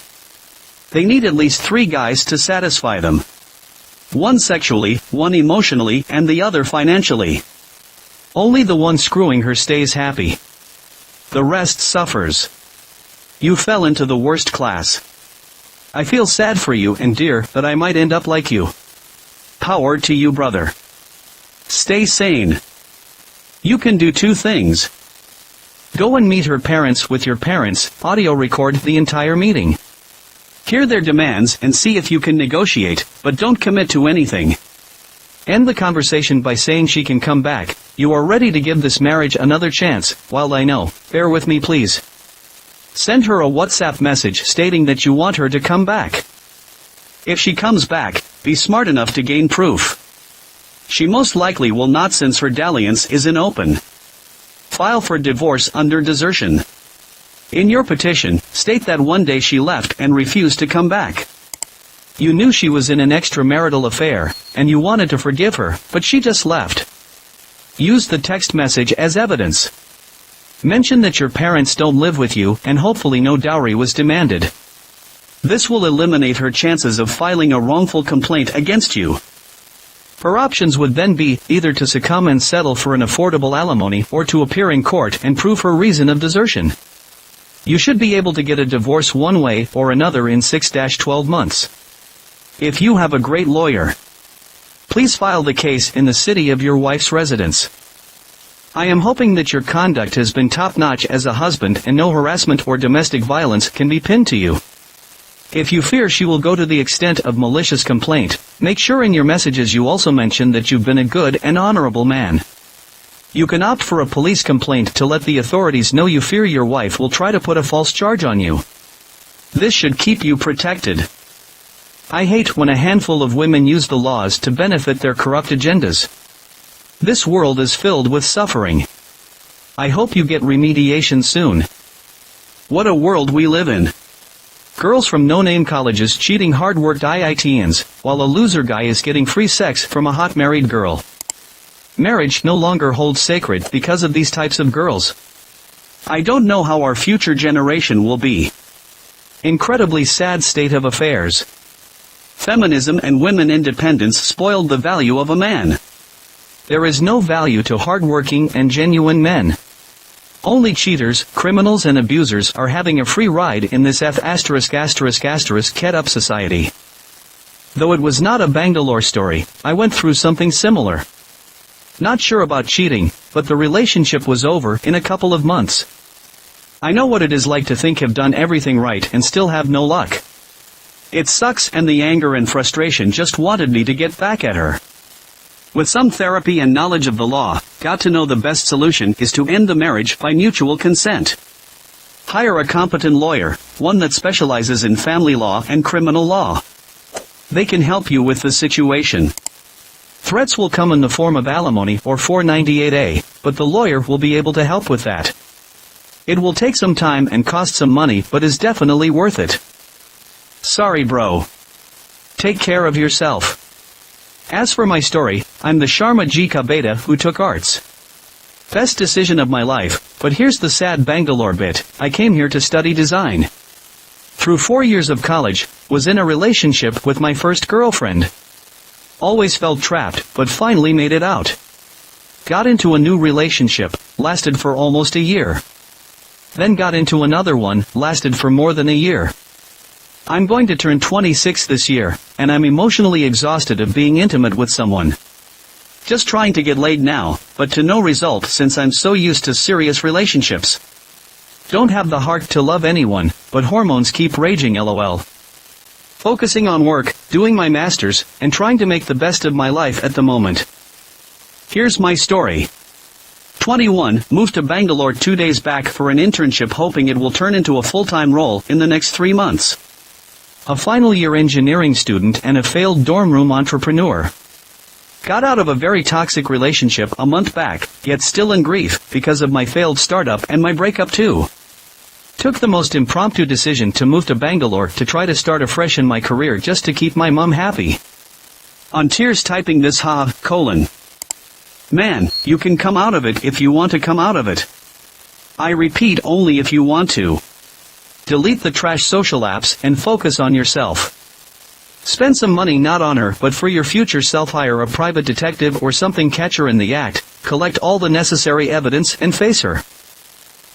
They need at least 3 guys to satisfy them. One sexually, one emotionally, and the other financially. Only the one screwing her stays happy. The rest suffers. You fell into the worst class. I feel sad for you, and dear, that I might end up like you. Power to you, brother. Stay sane. You can do 2 things. Go and meet her parents with your parents, audio record the entire meeting. Hear their demands and see if you can negotiate, but don't commit to anything. End the conversation by saying she can come back. You are ready to give this marriage another chance. While I know, bear with me please. Send her a WhatsApp message stating that you want her to come back. If she comes back, be smart enough to gain proof. She most likely will not, since her dalliance is in open. File for divorce under desertion. In your petition, state that one day she left and refused to come back. You knew she was in an extramarital affair, and you wanted to forgive her, but she just left. Use the text message as evidence. Mention that your parents don't live with you, and hopefully no dowry was demanded. This will eliminate her chances of filing a wrongful complaint against you. Her options would then be, either to succumb and settle for an affordable alimony, or to appear in court and prove her reason of desertion. You should be able to get a divorce one way or another in 6-12 months. If you have a great lawyer. Please file the case in the city of your wife's residence. I am hoping that your conduct has been top-notch as a husband and no harassment or domestic violence can be pinned to you. If you fear she will go to the extent of malicious complaint, make sure in your messages you also mention that you've been a good and honorable man. You can opt for a police complaint to let the authorities know you fear your wife will try to put a false charge on you. This should keep you protected. I hate when a handful of women use the laws to benefit their corrupt agendas. This world is filled with suffering. I hope you get remediation soon. What a world we live in. Girls from no-name colleges cheating hard-worked IITians, while a loser guy is getting free sex from a hot married girl. Marriage no longer holds sacred because of these types of girls. I don't know how our future generation will be. Incredibly sad state of affairs. Feminism and women independence spoiled the value of a man. There is no value to hard-working and genuine men. Only cheaters, criminals and abusers are having a free ride in this ******* society. Though it was not a Bangalore story, I went through something similar. Not sure about cheating, but the relationship was over in a couple of months. I know what it is like to think have done everything right and still have no luck. It sucks and the anger and frustration just wanted me to get back at her. With some therapy and knowledge of the law, got to know the best solution is to end the marriage by mutual consent. Hire a competent lawyer, one that specializes in family law and criminal law. They can help you with the situation. Threats will come in the form of alimony or 498A, but the lawyer will be able to help with that. It will take some time and cost some money but is definitely worth it. Sorry bro. Take care of yourself. As for my story, I'm the Sharma G. Kabeta who took arts. Best decision of my life, but here's the sad Bangalore bit, I came here to study design. Through 4 years of college, was in a relationship with my first girlfriend. Always felt trapped, but finally made it out. Got into a new relationship, lasted for almost a year. Then got into another one, lasted for more than a year. I'm going to turn 26 this year, and I'm emotionally exhausted of being intimate with someone. Just trying to get laid now, but to no result since I'm so used to serious relationships. Don't have the heart to love anyone, but hormones keep raging lol. Focusing on work, doing my masters, and trying to make the best of my life at the moment. Here's my story. 21, moved to Bangalore 2 days back for an internship hoping it will turn into a full-time role in the next 3 months. A final-year engineering student and a failed dorm room entrepreneur. Got out of a very toxic relationship a month back, yet still in grief because of my failed startup and my breakup too. Took the most impromptu decision to move to Bangalore to try to start afresh in my career just to keep my mum happy. On tears typing this Man, you can come out of it if you want to come out of it. I repeat, only if you want to. Delete the trash social apps and focus on yourself. Spend some money not on her but for your future self. Hire a private detective or something, catch her in the act, collect all the necessary evidence and face her.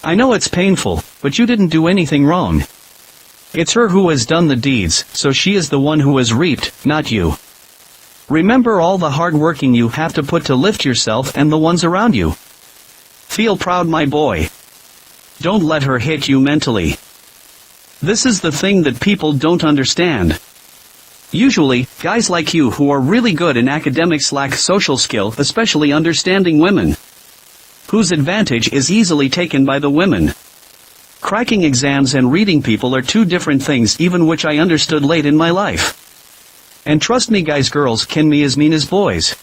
I know it's painful, but you didn't do anything wrong. It's her who has done the deeds, so she is the one who has reaped, not you. Remember all the hard working you have to put to lift yourself and the ones around you. Feel proud, my boy. Don't let her hit you mentally. This is the thing that people don't understand. Usually, guys like you who are really good in academics lack social skill, especially understanding women. Whose advantage is easily taken by the women. Cracking exams and reading people are two different things, even which I understood late in my life. And trust me guys, girls can be as mean as boys.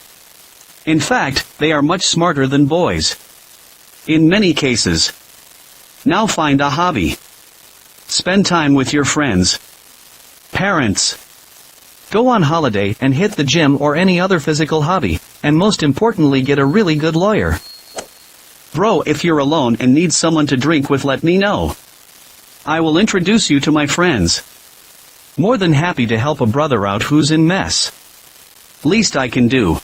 In fact, they are much smarter than boys. In many cases. Now find a hobby. Spend time with your friends. Parents. Go on holiday and hit the gym or any other physical hobby, and most importantly get a really good lawyer. Bro, if you're alone and need someone to drink with, let me know. I will introduce you to my friends. More than happy to help a brother out who's in mess. Least I can do.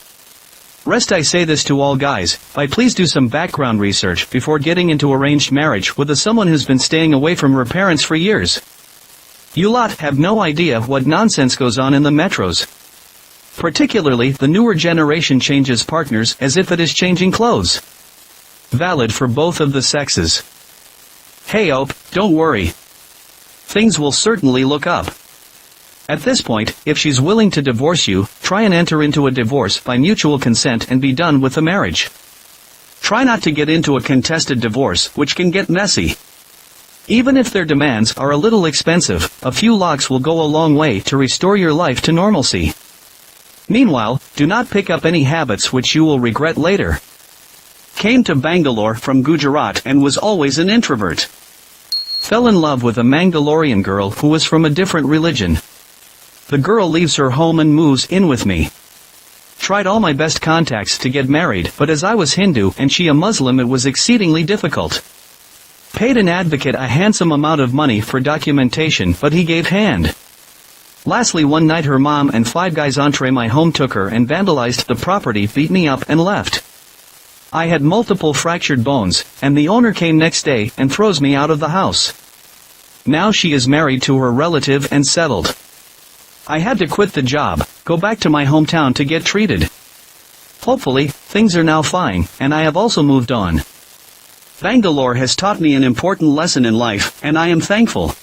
Rest I say this to all guys, please do some background research before getting into arranged marriage with someone who's been staying away from her parents for years. You lot have no idea what nonsense goes on in the metros. Particularly, the newer generation changes partners as if it is changing clothes. Valid for both of the sexes. Hey Ope, don't worry. Things will certainly look up. At this point, if she's willing to divorce you, try and enter into a divorce by mutual consent and be done with the marriage. Try not to get into a contested divorce, which can get messy. Even if their demands are a little expensive, a few locks will go a long way to restore your life to normalcy. Meanwhile, do not pick up any habits which you will regret later. Came to Bangalore from Gujarat and was always an introvert. Fell in love with a Mangalorean girl who was from a different religion. The girl leaves her home and moves in with me. Tried all my best contacts to get married, but as I was Hindu and she a Muslim, it was exceedingly difficult. Paid an advocate a handsome amount of money for documentation, but he gave hand. Lastly, one night her mom and 5 guys entre my home took her and vandalized the property, beat me up and left. I had multiple fractured bones, and the owner came next day and throws me out of the house. Now she is married to her relative and settled. I had to quit the job, go back to my hometown to get treated. Hopefully, things are now fine, and I have also moved on. Bangalore has taught me an important lesson in life, and I am thankful.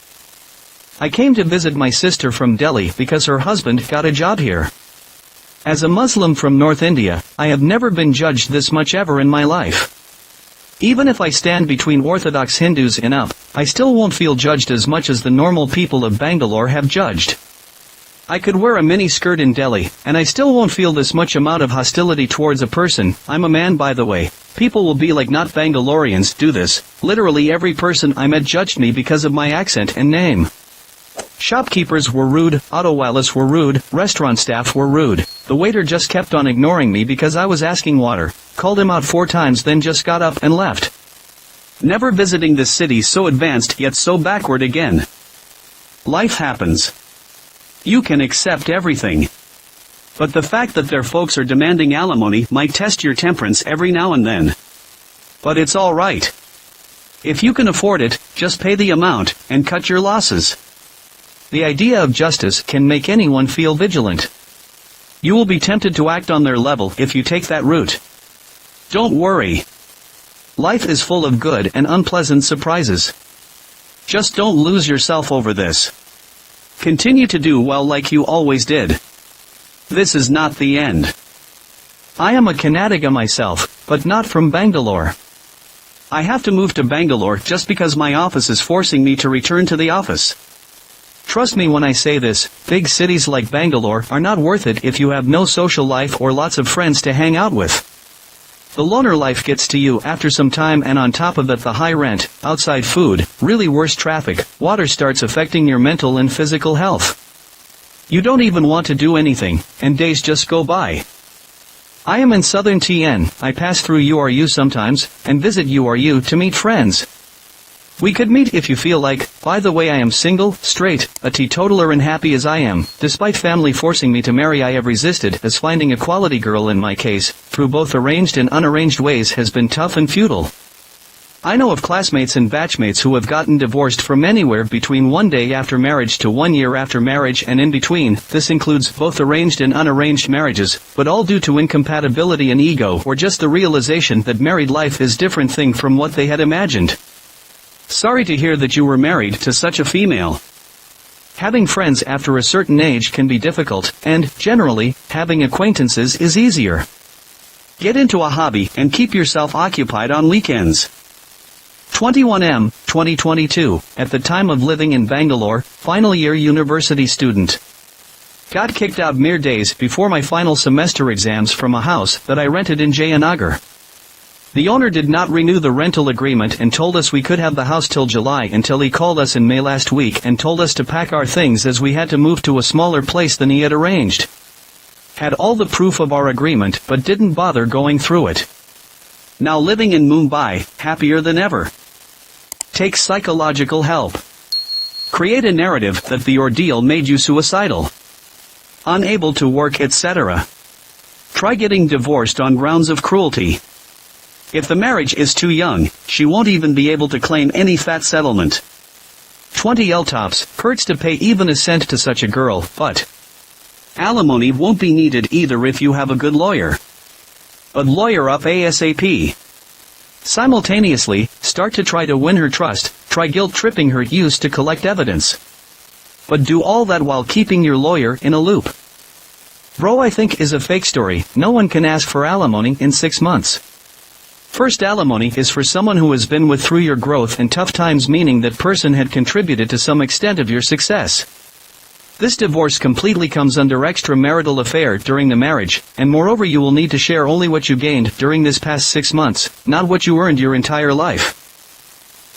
I came to visit my sister from Delhi because her husband got a job here. As a Muslim from North India, I have never been judged this much ever in my life. Even if I stand between Orthodox Hindus and up, I still won't feel judged as much as the normal people of Bangalore have judged. I could wear a mini skirt in Delhi, and I still won't feel this much amount of hostility towards a person. I'm a man, by the way. People will be like, not Bangaloreans do this. Literally every person I met judged me because of my accent and name. Shopkeepers were rude, autowallahs were rude, restaurant staff were rude. The waiter just kept on ignoring me because I was asking water, called him out 4 times, then just got up and left. Never visiting this city so advanced yet so backward again. Life happens. You can accept everything. But the fact that their folks are demanding alimony might test your temperance every now and then. But it's alright. If you can afford it, just pay the amount, and cut your losses. The idea of justice can make anyone feel vigilant. You will be tempted to act on their level if you take that route. Don't worry. Life is full of good and unpleasant surprises. Just don't lose yourself over this. Continue to do well like you always did. This is not the end. I am a Kannadiga myself, but not from Bangalore. I have to move to Bangalore just because my office is forcing me to return to the office. Trust me when I say this, big cities like Bangalore are not worth it if you have no social life or lots of friends to hang out with. The loner life gets to you after some time, and on top of that the high rent, outside food, really worse traffic, water starts affecting your mental and physical health. You don't even want to do anything, and days just go by. I am in southern TN, I pass through URU sometimes, and visit URU to meet friends. We could meet if you feel like. By the way, I am single, straight, a teetotaler and happy as I am. Despite family forcing me to marry, I have resisted, as finding a quality girl in my case, through both arranged and unarranged ways, has been tough and futile. I know of classmates and batchmates who have gotten divorced from anywhere between 1 day after marriage to 1 year after marriage and in between. This includes both arranged and unarranged marriages, but all due to incompatibility and ego, or just the realization that married life is different thing from what they had imagined. Sorry to hear that you were married to such a female. Having friends after a certain age can be difficult, and, generally, having acquaintances is easier. Get into a hobby and keep yourself occupied on weekends. 21M, 2022, at the time of living in Bangalore, final year university student. Got kicked out mere days before my final semester exams from a house that I rented in Jayanagar. The owner did not renew the rental agreement and told us we could have the house till July, until he called us in May last week and told us to pack our things as we had to move to a smaller place than he had arranged. Had all the proof of our agreement but didn't bother going through it. Now living in Mumbai, happier than ever. Take psychological help. Create a narrative that the ordeal made you suicidal, unable to work, etc. Try getting divorced on grounds of cruelty. If the marriage is too young, she won't even be able to claim any fat settlement. 20 L-tops, hurts to pay even a cent to such a girl, but Alimony won't be needed either if you have a good lawyer. But lawyer up ASAP. Simultaneously, start to try to win her trust, try guilt-tripping her use to collect evidence. But do all that while keeping your lawyer in a loop. Bro, I think is a fake story. No one can ask for alimony in 6 months. First, alimony is for someone who has been with through your growth and tough times, meaning that person had contributed to some extent of your success. This divorce completely comes under extramarital affair during the marriage, and moreover you will need to share only what you gained during this past 6 months, not what you earned your entire life.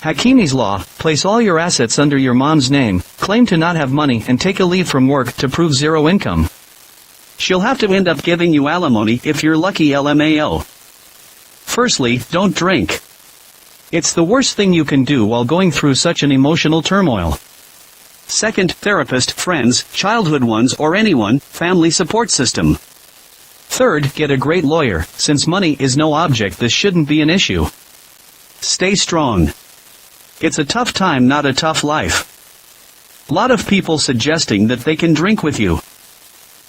Hakimi's law, place all your assets under your mom's name, claim to not have money and take a leave from work to prove zero income. She'll have to end up giving you alimony if you're lucky, LMAO. Firstly, don't drink. It's the worst thing you can do while going through such an emotional turmoil. Second, therapist, friends, childhood ones or anyone, family support system. Third, get a great lawyer. Since money is no object, this shouldn't be an issue. Stay strong. It's a tough time, not a tough life. Lot of people suggesting that they can drink with you.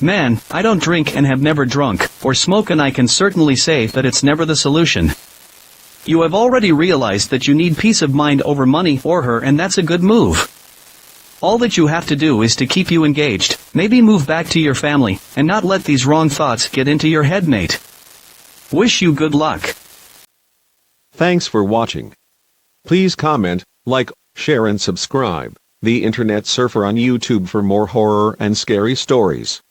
Man, I don't drink and have never drunk, or smoke, and I can certainly say that it's never the solution. You have already realized that you need peace of mind over money or her, and that's a good move. All that you have to do is to keep you engaged, maybe move back to your family, and not let these wrong thoughts get into your head, mate. Wish you good luck. Thanks for watching. Please comment, like, share and subscribe. The Internet Surfer on YouTube for more horror and scary stories.